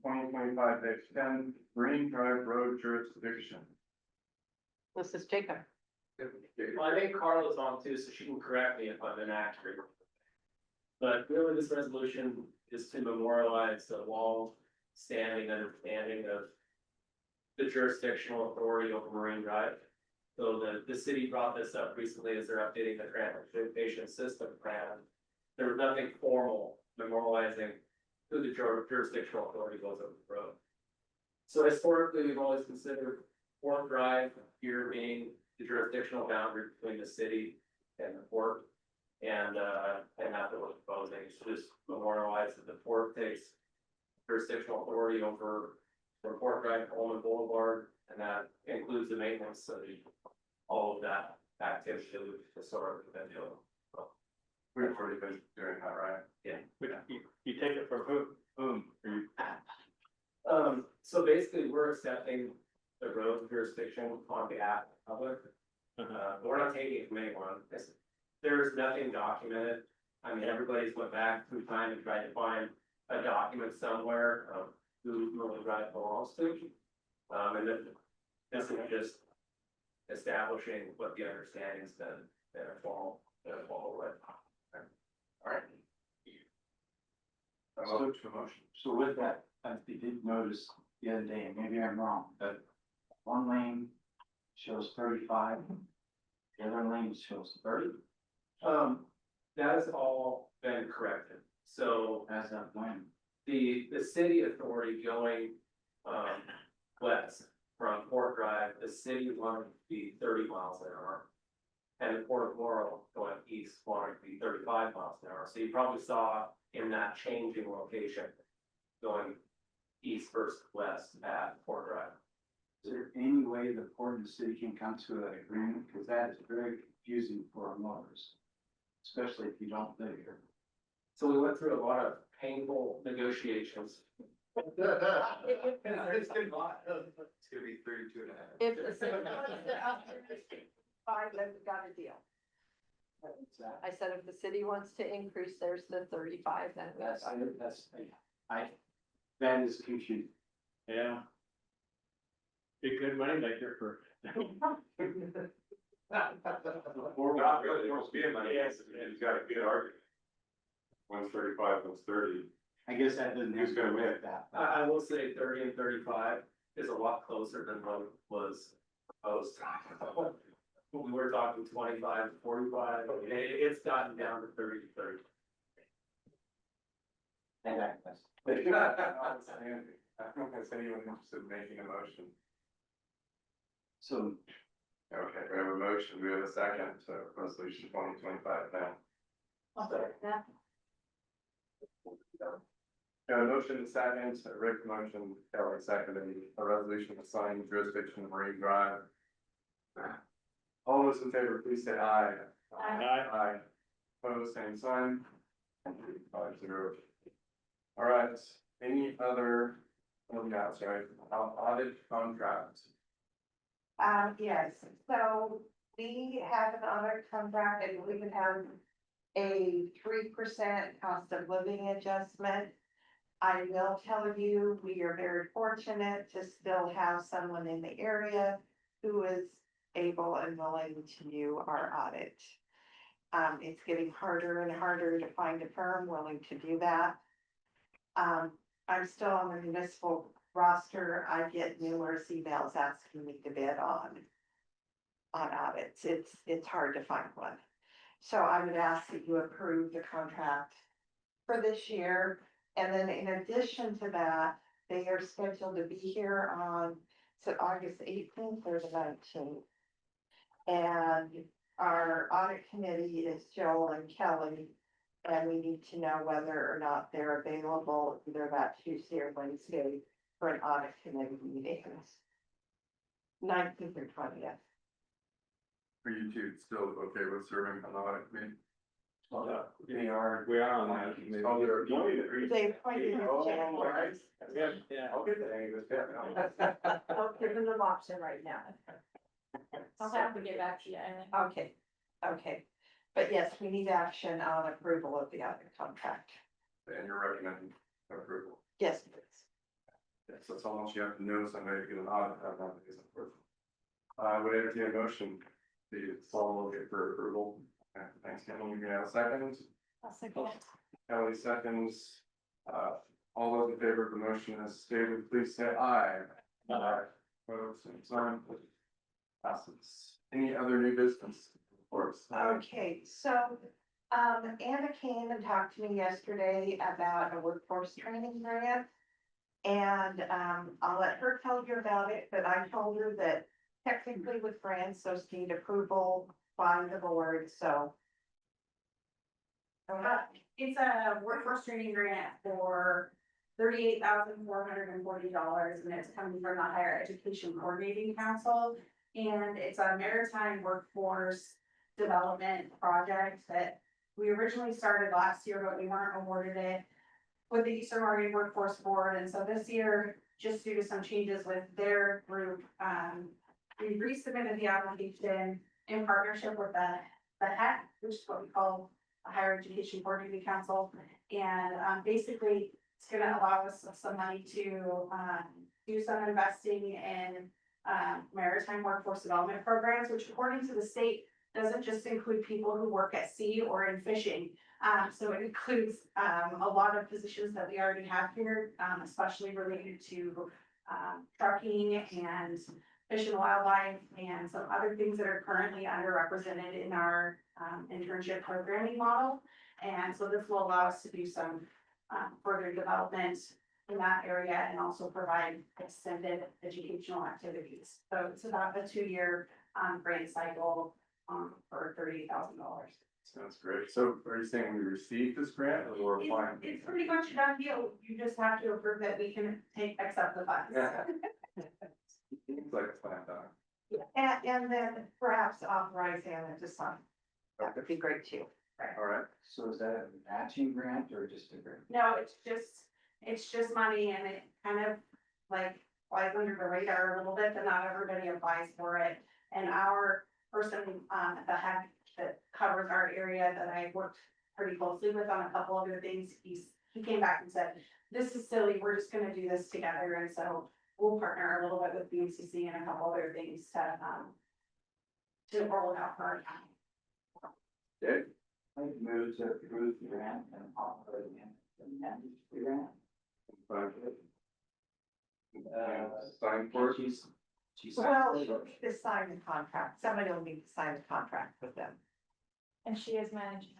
2025-10, Green Drive Road jurisdiction. This is Jacob. Well, I think Carla's on too, so she can correct me if I'm inaccurate. But really, this resolution is to memorialize the long-standing understanding of the jurisdictional authority over Marine Drive. So the city brought this up recently as they're updating the transportation system plan. There was nothing formal memorializing who the jurisdictional authority was over the road. So historically, we've always considered Port Drive here being the jurisdictional boundary between the city and the port. And that's what we're proposing, is just memorialize that the port takes jurisdictional authority over from Port Drive to Coleman Boulevard, and that includes the maintenance of all of that activity that we've historically been doing. We've already been doing that, right? Yeah. You take it from whom? Are you? So basically, we're accepting the road jurisdiction on behalf of the public. We're not taking it from anyone. There's nothing documented. I mean, everybody's went back through time and tried to find a document somewhere of who Marine Drive belongs to. And then this is just establishing what the understanding's been in a formal way. All right. So with that, I did notice the other day, and maybe I'm wrong, but one lane shows 35, the other lane shows 30. That has all been corrected. So As of when? the city authority going west from Port Drive, the city wanted to be 30 miles an hour. And the Port of Morrow going east wanted to be 35 miles an hour. So you probably saw in that changing location going east versus west at Port Drive. Is there any way the port and the city can come to an agreement? Because that is very confusing for motorists, especially if you don't live here. So we went through a lot of painful negotiations. It's gonna be 32 and a half. If the city wants to up to 5, then we got a deal. I said if the city wants to increase theirs to 35, then That is confusing. Yeah. Be good money maker for. Or not really, there must be a money, he's got a good argument. One's 35, one's 30. I guess that doesn't have Who's to gonna do win? with that. I will say 30 and 35 is a lot closer than what was proposed. We were talking 25 to 45, it's gotten down to 30 to 30. Outstanding. I don't think there's anyone interested in making a motion. So Okay, we have a motion, we have a second, so resolution 2025 now. Got a motion and second, Rick motion, Kelly seconded, a resolution assigning jurisdiction to Marine Drive. All those in favor, please say aye. Aye. Aye. Opposed, same sign. 5-0. All right, any other, sorry, audit contracts? Yes, so we have an audit contract and we would have a 3% cost of living adjustment. I will tell you, we are very fortunate to still have someone in the area who is able and willing to do our audit. It's getting harder and harder to find a firm willing to do that. I'm still on the municipal roster. I get numerous emails asking me to bid on audits. It's hard to find one. So I would ask that you approve the contract for this year. And then in addition to that, they are scheduled to be here on is it August 18th or the 19th? And our audit committee is Joel and Kelly. And we need to know whether or not they're available either that Tuesday or Wednesday for an audit committee meeting. 19th or 20th. Are you two still okay with serving on the audit committee? We are on that. Oh, they're appointed. They appointed in Oh, January. Yeah. I'll get the hang of this. Don't give them the option right now. I'll have to get back to you. Okay, okay. But yes, we need action on approval of the other contract. And you're recommending approval. Yes, please. Yes, that's all much you have to know, somebody to get an audit, have that is important. I would entertain a motion, the solemnly for approval. Thanks, Kelly, you can have a second. I'll second it. Kelly seconds. All those in favor of the motion as stated, please say aye. Aye. Opposed, same sign. Passes. Any other new business? Of course. Okay, so, Anna came and talked to me yesterday about a workforce training grant. And, I'll let her tell you about it, but I told her that technically with grants, those need approval by the board, so. It's a workforce training grant for $38,440, and it's coming from the Higher Education Coordinating Council. And it's a maritime workforce development project that we originally started last year, but we weren't awarded it with the Eastern Oregon Workforce Board. And so this year, just due to some changes with their group, we resubmitted the application in partnership with the HEC, which is what we call a Higher Education Coordinating Council. And basically, it's gonna allow us some money to do some investing in maritime workforce development programs, which according to the state, doesn't just include people who work at sea or in fishing. So it includes a lot of positions that we already have here, especially related to trucking and fish and wildlife and some other things that are currently underrepresented in our internship programming model. And so this will allow us to do some further development in that area and also provide extended educational activities. So it's about a 2-year grant cycle for $38,000. Sounds great. So are you saying we received this grant or we're applying? It's pretty much a done deal. You just have to approve that we can accept the funds. Yeah. Seems like a slam dunk. And then perhaps authorize Anna to sign. That would be great too. All right. So is that a matching grant or just a grant? No, it's just money, and it kind of like flies under the radar a little bit, but not everybody applies for it. And our person at the HEC that covers our area that I worked pretty closely with on a couple other things, he came back and said, this is silly, we're just gonna do this together. And so we'll partner a little bit with BMCC and a couple other things to roll it out for our county. Dave? I move to approve the grant and operate the manage the grant. Sign for it. Well, she'll need to sign the contract. Somebody will need to sign the contract with them. And she is managing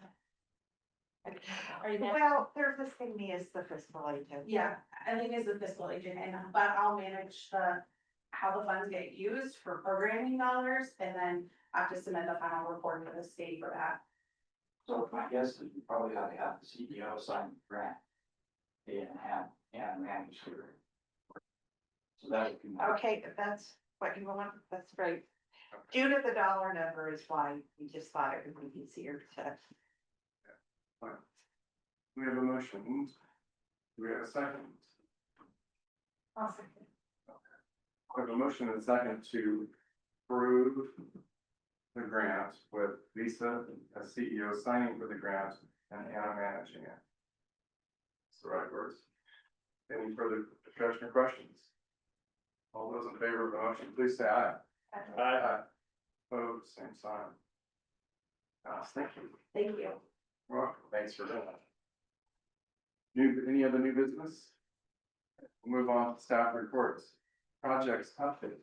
it. Are you there? Well, they're listing me as the fiscal agent. Yeah, I think it's the fiscal agent, but I'll manage how the funds get used for programming dollars, and then I have to submit the final report to the state for that. So my guess is you probably ought to have the CEO sign the grant. And manage the grant. So that would be. Okay, if that's what you want, that's great. Due to the dollar number is why we just thought it would be easier to. Fine. We have a motion. Do we have a second? I'll second. We have a motion and a second to approve the grant with Lisa as CEO signing for the grant and Anna managing it. That's the right words. Any further discussion or questions? All those in favor of the motion, please say aye. Aye. Opposed, same sign. Thank you. Thank you. You're welcome. Thanks for that. Any other new business? We'll move on to staff reports. Projects update.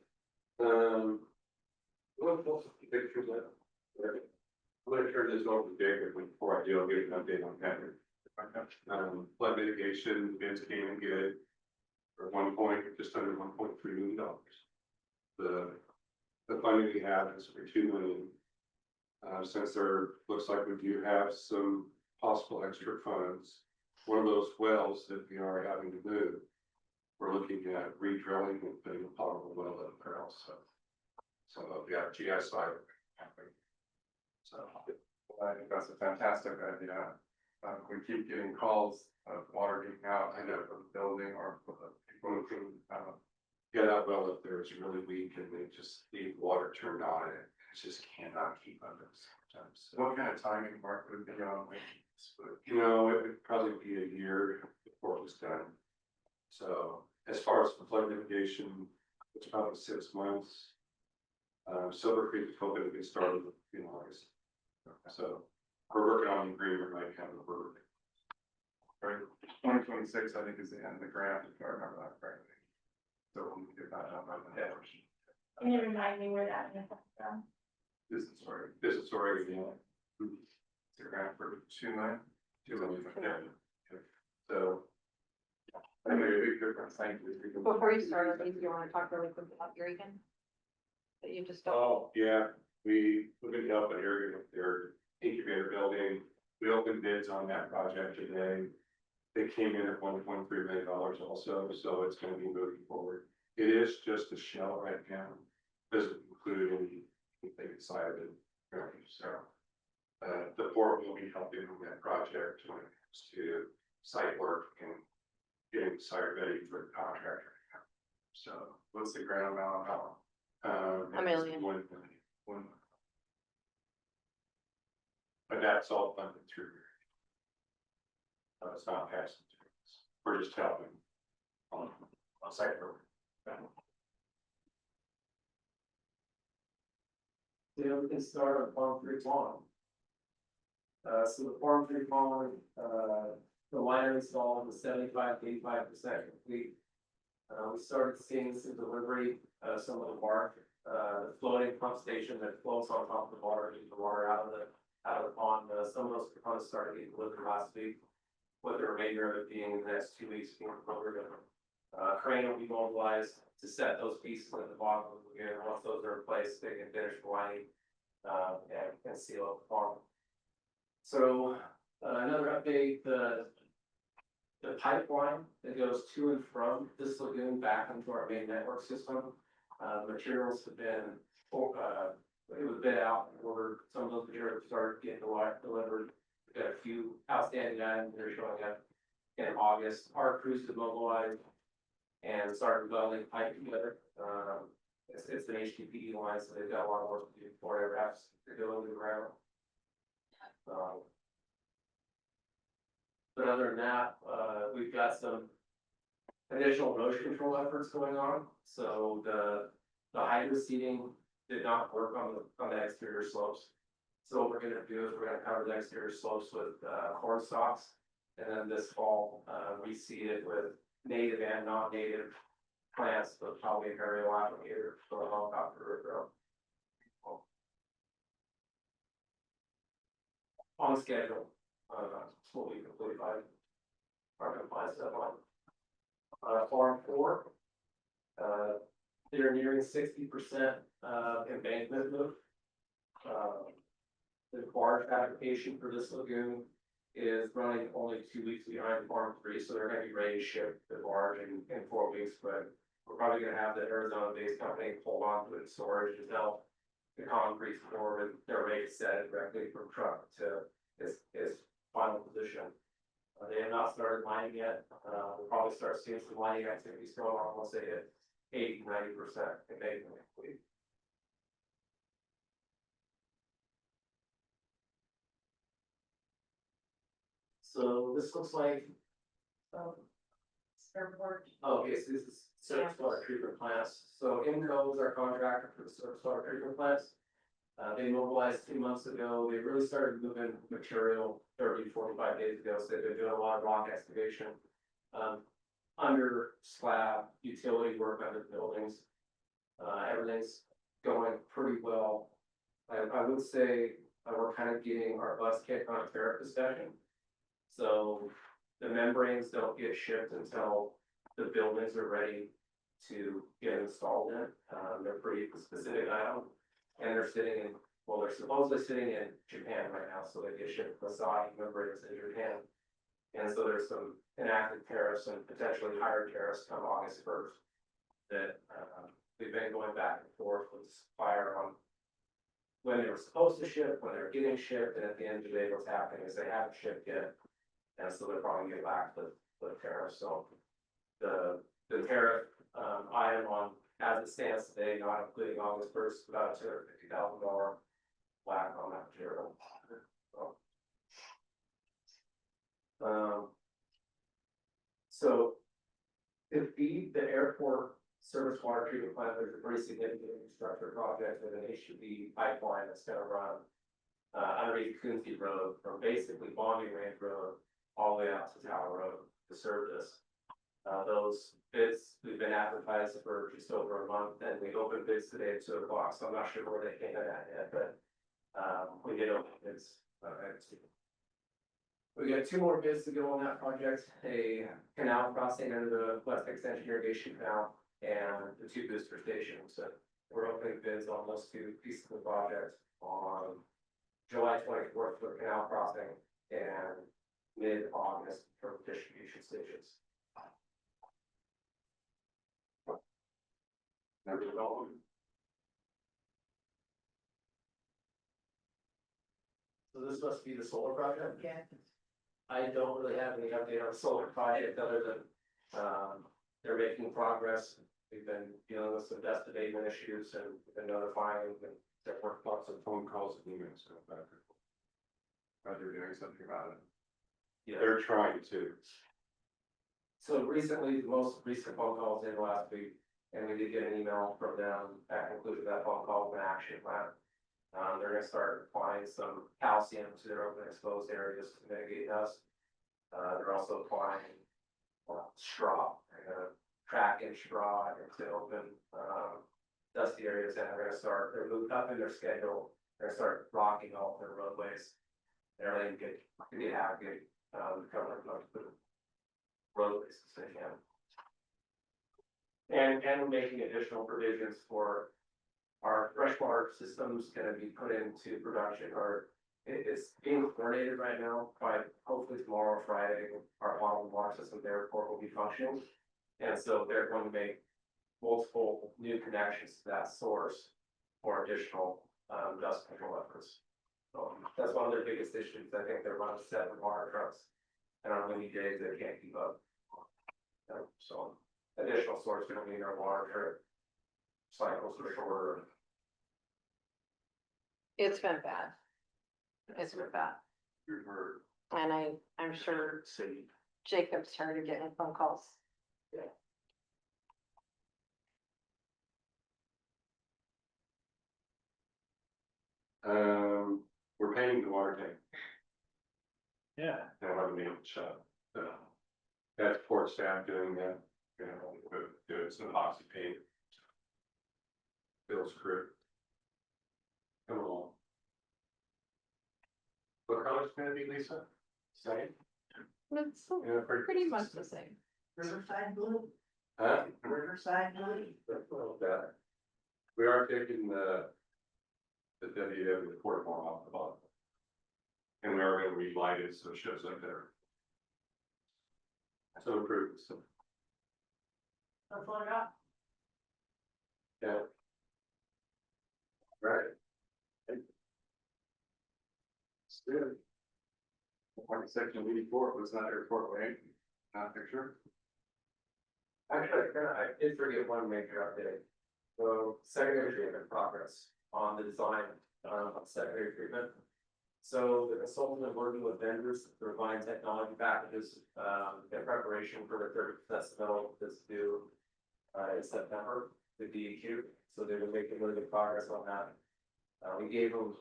What's the picture of that? I'm gonna turn this over to Jacob before I do, I'll give an update on Henry. Flood mitigation, bids came in good. For just under $1.3 million. the funding we have is for 2 million. Since there looks like we do have some possible extra funds, one of those wells that we are having to move, we're looking at re-drilling and putting a potable well in there also. So yeah, GSI. So I think that's a fantastic idea. We keep getting calls of water getting out, I know, from the building or from the people who, yeah, that well up there is really weak and they just leave water turned on and it just cannot keep up sometimes. So, what kind of timing Mark would be on? you know, it would probably be a year before it was done. So as far as the flood mitigation, it's probably 6 months. Silver Creek is hoping to get started in August. So we're working on the agreement right now. Right, 2026, I think is the end of the grant, if I remember that correctly. So we'll get that done by the end. Can you remind me where that is from? This is sorry, Yeah. it's a grant for 2 million. 2 million. Yeah. So. I think a big difference, thank you. Before you start, do you wanna talk really quick about Eureka? That you just don't. Oh, yeah, we've been helping area with their incubator building. We opened bids on that project today. They came in at $1.3 million also, so it's gonna be moving forward. It is just a shell right now. Doesn't include anything inside of it. Really. So, the port will be helping with that project when it comes to site work and getting the site ready for the contractor. So, What's the grant amount on that one? $1 million. 1 million. But that's all funded through. It's not passing through. We're just helping on site work. Yeah, we can start on Farm 3 Pond. So the Farm 3 Pond, the liner install was 75 to 85% complete. We started seeing some delivery, some of the bark, the floating pump station that floats on top of the water, keep the water out of the pond. Some of those components started getting delivered last week, with the remainder of it being in the next 2 weeks being delivered. Crane will be mobilized to set those pieces at the bottom of the lagoon. Once those are in place, they can finish the lining, and seal up the farm. So, another update, the pipeline that goes to and from this lagoon back into our main network system, materials have been, it was bid out, and ordered. Some of those materials started getting delivered. We've got a few outstanding items that are showing up in August. Our crews have mobilized and started welding pipe together. It's an HDPE line, so they've got a lot of work to do before it ever has to go into the ground. But other than that, we've got some additional motion control efforts going on. So the hydro seeding did not work on the exterior slopes. So what we're gonna do is we're gonna cover the exterior slopes with corn stalks. And then this fall, reseed it with native and non-native plants, but probably very applicator for a helicopter root growth. On schedule, fully completed by our compliance deadline. Farm 4, they're nearing 60% embankment move. The barge application for this lagoon is running only 2 weeks behind Farm 3, so they're gonna be ready to ship the barge in 4 weeks, but we're probably gonna have the Arizona-based company hold on to it in storage until the concrete form and they're ready to set it directly from truck to its final position. They have not started mining yet. We'll probably start seeing some mining activities going on once they hit 80–90% embankment complete. So this looks like, okay, so this is surface water treatment plants. So INCO is our contractor for the surface water treatment plants. They mobilized 2 months ago. They really started moving material 30–45 days ago. So they've been doing a lot of rock excavation, under slab, utility work under the buildings. Everything's going pretty well. I would say we're kind of getting our bus kicked on a tariff discussion. So the membranes don't get shipped until the buildings are ready to get installed in. They're pretty specific item. And they're sitting in, well, they're supposedly sitting in Japan right now, so they get shipped Masai membranes in Japan. And so there's some enacted tariffs and potentially higher tariffs come August 1st. That we've been going back and forth with the supplier on when they were supposed to ship, when they were getting shipped, and at the end of the day, what's happening is they haven't shipped yet. And so they're probably getting back to the tariff, so the tariff item on, as it stands today, not including August 1st, about $250,000 whack on that material. So to feed the airport surface water treatment plant, there's a pretty significant infrastructure project with an HUD pipeline that's gonna run underneath Coonsey Road from basically Bonding Range Road all the way out to Tower Road to serve this. Those bids, we've been advertised for just over a month, and we opened bids today at 2 o'clock, so I'm not sure where they came in at yet, but we did open bids. We got 2 more bids to go on that project, a canal crossing under the West Extension Irrigation Canal and the 2 booster stations. So we're opening bids on those 2 pieces of the project on July 24th for the canal crossing and mid-August for distribution stations. Never developed. So this must be the solar project? Yeah. I don't really have any update on the solar project other than, they're making progress. We've been dealing with some dust abatement issues and been notifying them. There were lots of phone calls and emails about it. But they're doing something about it. Yeah. They're trying to. So recently, the most recent phone calls in last week, and we did get an email from them that concluded that phone call with an action plan. They're gonna start applying some calcium to their open exposed areas to mitigate dust. They're also applying straw, they're gonna track in straw into open, dusty areas, and they're moved up in their schedule. They're gonna start rocking all their roadways. And everything get cover the roadways as they can. And we're making additional provisions for our freshwater system's gonna be put into production, or it's being coordinated right now, by hopefully tomorrow or Friday, our bottled water system therefore will be functioning. And so they're going to make multiple new connections to that source for additional dust control efforts. So that's one of their biggest issues. I think they're running 7 water trucks, and on windy days they can't keep up. So additional source gonna mean our water trip cycles are shorter. It's been bad. It's been bad. And I'm sure Jacob's tired of getting phone calls. We're painting the water tank. Yeah. They don't have a nail shut. So that's port staff doing that. You know, doing some epoxy paint. Bill's crew. Come along. What color's gonna be, Lisa? Same? It's Yeah, pretty much the same. Riverside blue, Huh? Riverside blue. That's a little better. We are taking the WW port form off the bottom. And we are gonna relight it so it shows up there. So improved, so. That's all I got. Yeah. Right. It's good. Like section 84 was not airport way, not picture. Actually, I did forget one major update. So secondary treatment progress on the design of secondary treatment. So the consultant is working with vendors to provide technology packages in preparation for the 30% submittal that's due in September, the DEQ. So they've been making really good progress on that. We gave them,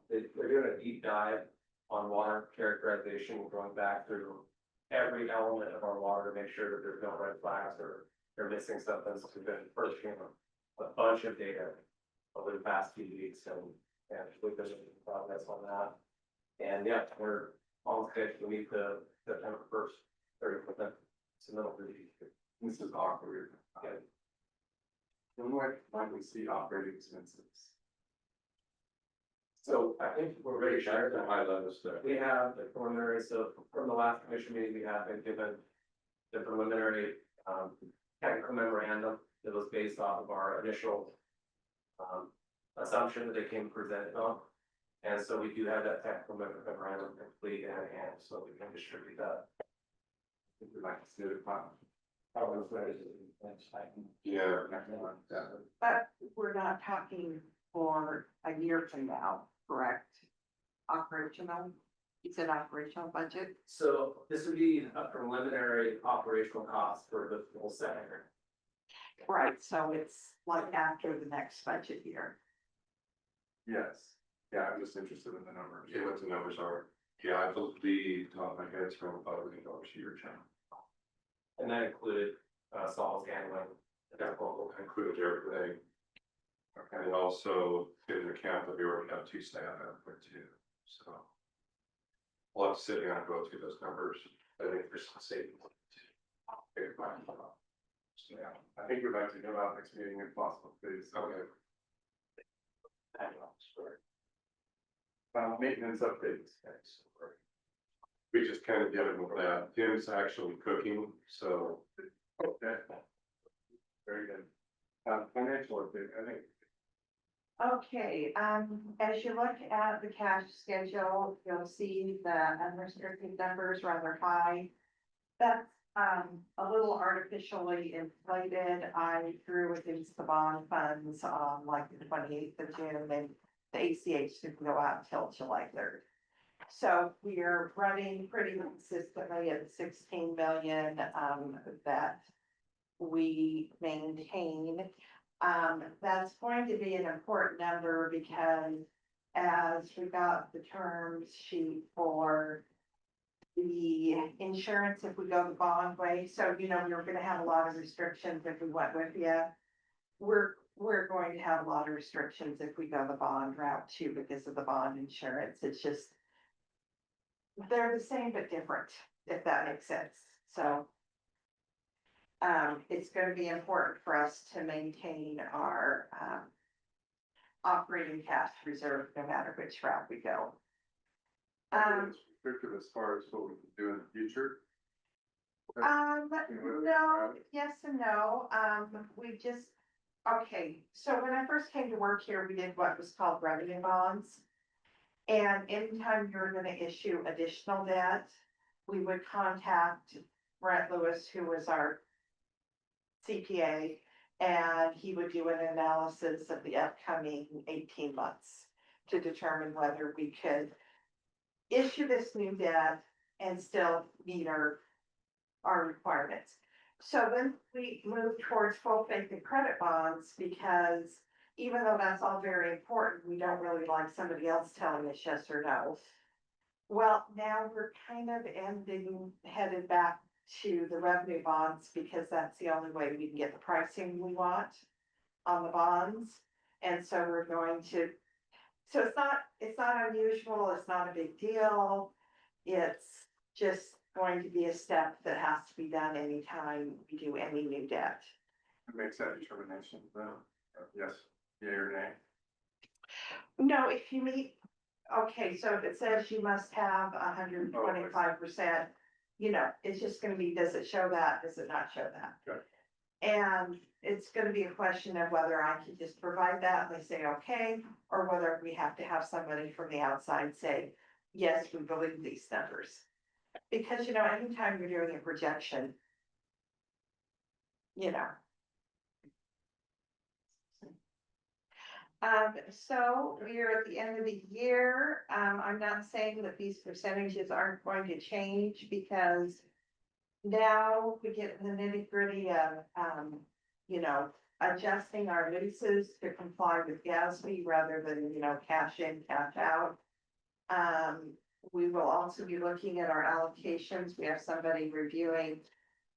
they're doing a deep dive on water characterization, going back through every element of our water to make sure that there's no red flags or they're missing something. So we've been purchasing a bunch of data over the past few weeks, and we've been making progress on that. And yeah, we're on schedule to meet the September 1st, 30% submittal for the DEQ. This is awkward. Yeah. when we see operating expenses. So I think we're ready to share The high level stuff. We have the preliminary, so from the last commission meeting, we have been given the preliminary, technical memorandum that was based off of our initial assumption that they came presented on. And so we do have that technical memorandum complete in hand, so we can distribute that. If we'd like to see the plan. Yeah. But we're not talking for a year from now, correct? Operational, you said operational budget? So this would be a preliminary operational cost for the full center. Right, so it's like after the next budget year. Yes, yeah, I'm just interested in the numbers. Yeah, what the numbers are. Yeah, I believe, top of my head, it's around $5 million a year, John. And that included, solids handling, Included everything. And also in the account that we already have 2 staff out there too, so. We'll have to sit down and go through those numbers. I think there's some savings. Yeah, I think we'd like to go out next meeting if possible, please. Okay. Maintenance updates. We just kind of did it with that. Tim's actually cooking, so. Okay. Very good. Financial update, I think. Okay, as you look at the cash schedule, you'll see the unrestricted numbers rather high. That's, a little artificially inflated. I drew against the bond funds on like the 28th of June, and the ACH didn't go out until July 3rd. So we are running pretty consistently at 16 million, that we maintain. That's going to be an important number because as we got the term sheet for the insurance, if we go the bond way, so you know, we were gonna have a lot of restrictions if we went with you. We're going to have a lot of restrictions if we go the bond route too, because of the bond insurance. It's just, they're the same but different, if that makes sense. So it's gonna be important for us to maintain our operating cash reserve no matter which route we go. It's restrictive as far as what we can do in the future. No, yes and no. We just, okay, so when I first came to work here, we did what was called revenue bonds. And anytime you're gonna issue additional debt, we would contact Brent Lewis, who was our CPA, and he would do an analysis of the upcoming 18 months to determine whether we could issue this new debt and still meet our requirements. So then we moved towards full faith and credit bonds because even though that's all very important, we don't really like somebody else telling us yes or no. Well, now we're kind of headed back to the revenue bonds because that's the only way we can get the pricing we want on the bonds. And so we're going to, so it's not unusual, it's not a big deal. It's just going to be a step that has to be done anytime we do any new debt. It makes that determination, yes, yea or nay. No, if you meet, okay, so if it says you must have 125%, you know, it's just gonna be, does it show that, does it not show that? Okay. And it's gonna be a question of whether I can just provide that and they say, okay, or whether we have to have somebody from the outside say, yes, we believe these numbers. Because, you know, anytime you're doing a projection, you know. So we are at the end of the year. I'm not saying that these percentages aren't going to change because now we get in the nitty gritty of, you know, adjusting our leases to comply with GASB rather than, you know, cash in, cash out. We will also be looking at our allocations. We have somebody reviewing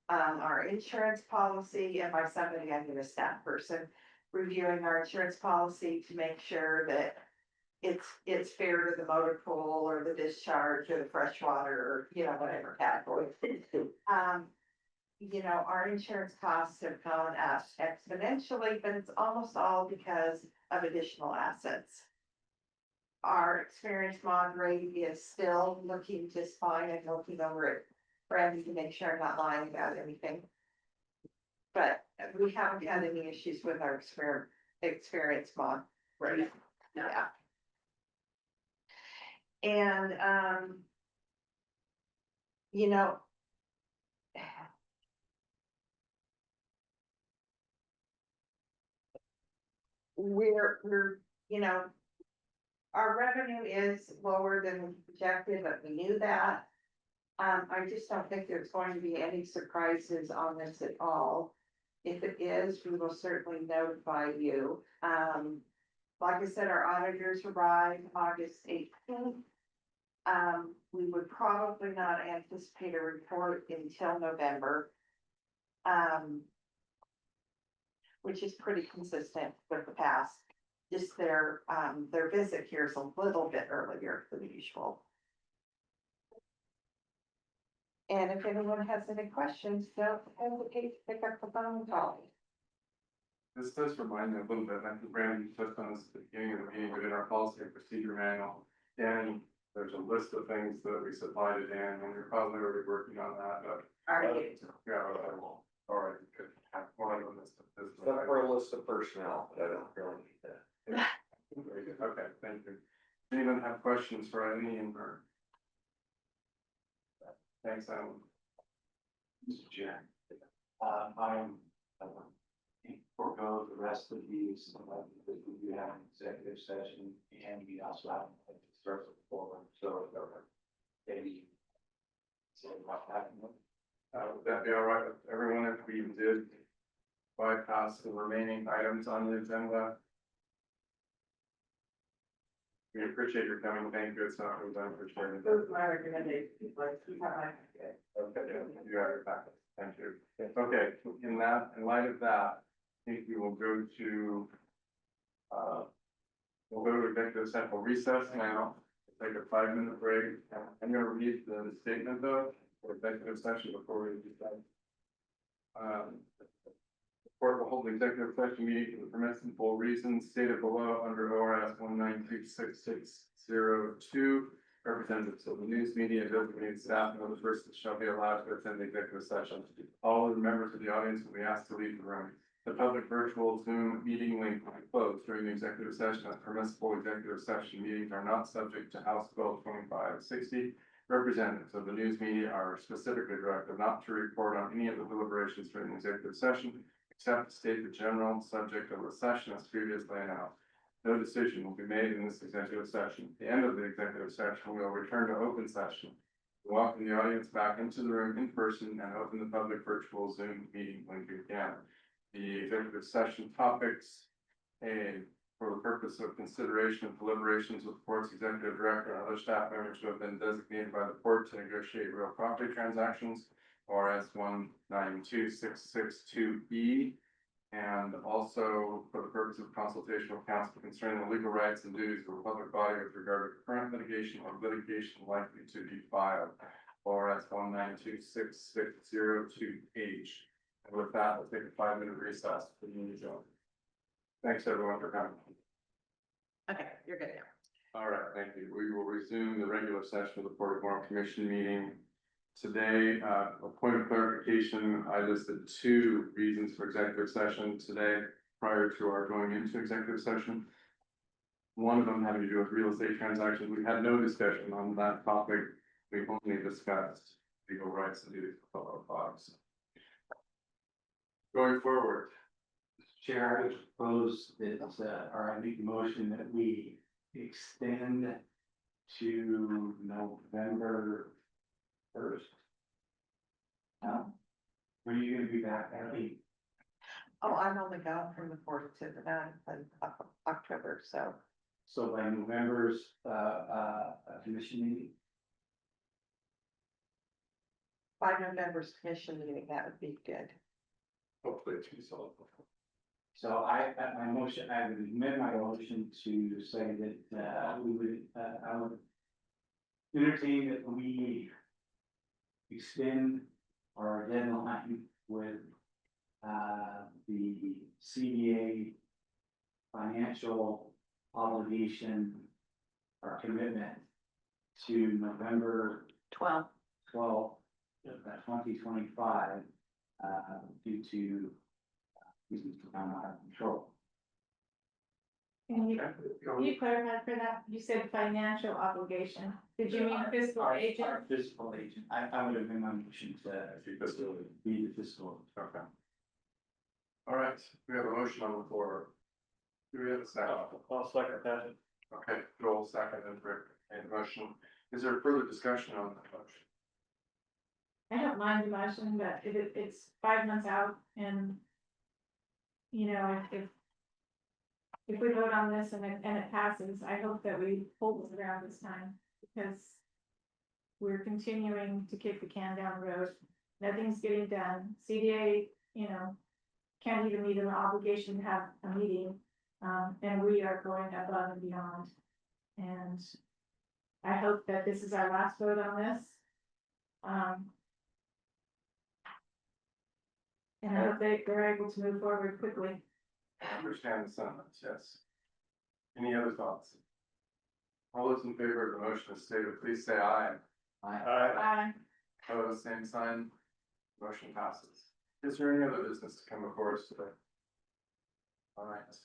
our insurance policy, and by somebody, I mean a staff person, reviewing our insurance policy to make sure that it's fair to the motor pool or the discharge or the freshwater or, you know, whatever category. you know, our insurance costs have gone up exponentially, but it's almost all because of additional assets. Our experience mod rate is still looking just fine and looking over it. Brandy to make sure I'm not lying about anything. But we haven't had any issues with our experience mod rate. Yeah. And, you know, we're, you know, our revenue is lower than we projected, but we knew that. I just don't think there's going to be any surprises on this at all. If it is, we will certainly notify you. Like I said, our auditors arrive August 18th. We would probably not anticipate a report until November. Which is pretty consistent with the past. Just their visit here is a little bit earlier than usual. And if anyone has any questions, don't hesitate to pick up the phone and call me. This does remind me a little bit, and I think Brandon touched on this at the beginning of the meeting, but in our policy and procedure manual, Dan, there's a list of things that we supply to Dan, and you're probably already working on that, but. Already. Yeah, I will. All right, good. One of them is the business. Except for a list of personnel, but I don't really need that. Very good. Okay, thank you. Anyone have questions for Eileen or? Thanks, Alan. Mr. Chair. I'm, forego the rest of these, because we do have an executive session, and we also have a dispersal forum, so maybe. Say what happened. Would that be all right with everyone if we did bypass the remaining items on the agenda? We appreciate your coming. Thank you. It's not, we've done for sharing. Those are my recommendations, like, you have my. Okay, you have your packet. Thank you. Okay, in light of that, I think we will go to, we'll go to executive session recess now. Take a 5-minute break. I'm gonna read the statement though, for executive session before we decide. The court will hold an executive session meeting for the permissible reasons stated below under ORS 1926602. Representatives of the news media and designated staff and other persons shall be allowed to attend the executive session. All of the members of the audience will be asked to leave the room. The public virtual Zoom meeting link will be closed during the executive session, as permissible executive session meetings are not subject to House Bill 2560. Representatives of the news media are specifically directed not to report on any of the deliberations during the executive session, except to state the general subject of the session as previously announced. No decision will be made in this executive session. At the end of the executive session, we will return to open session. We welcome the audience back into the room in person and open the public virtual Zoom meeting link again. The executive session topics, for the purpose of consideration of deliberations with the court's executive director and other staff members who have been designated by the court to negotiate real property transactions, ORS 1926662E. And also for the purpose of consultation with counsel concerning the legal rights and duties of the public body with regard to current litigation or litigation likely to be filed, ORS 1926602H. And with that, we'll take a 5-minute recess for the meeting. Thanks everyone for coming. Okay, you're good now. All right, thank you. We will resume the regular session of the Port of Morrow Commission meeting. Today, a point of clarification, I listed 2 reasons for executive session today prior to our going into executive session. One of them having to do with real estate transactions. We had no discussion on that topic. We've only discussed legal rights and duties of public bodies. Going forward. Chair, I would propose that, or I make a motion that we extend to November 1st. When are you gonna be back, Abby? Oh, I'm only gone from the 4th to the 9th of October, so. So by November's, commission meeting? By November's commission meeting, that would be good. Hopefully it's resolved. So I would amend my motion to say that, I would entertain that we extend our deadline with the CDA financial obligation or commitment to November 12. 12th, 2025, due to reasons out of control. Can you clarify for that? You said financial obligation. Did you mean fiscal agent? Our fiscal agent, I would have been on motion to be the fiscal. Okay. All right, we have a motion on the floor. Do we have a second? I'll second that. Okay, Joel second and Rick made the motion. Is there further discussion on the motion? I don't mind the motion, but it's 5 months out and. You know, if we vote on this and it passes, I hope that we hold this around this time, because. We're continuing to kick the can down the road. Nothing's getting done. CDA, you know, can't even meet an obligation to have a meeting. And we are going above and beyond. And I hope that this is our last vote on this. And I hope they're able to move forward quickly. I understand the sentiments, yes. Any other thoughts? All those in favor of the motion as stated, please say aye. Aye. Opposed, same sign. Motion passes. Is there any other business to come before us today? All right.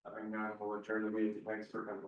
Having none, we'll adjourn the meeting. Thanks for coming.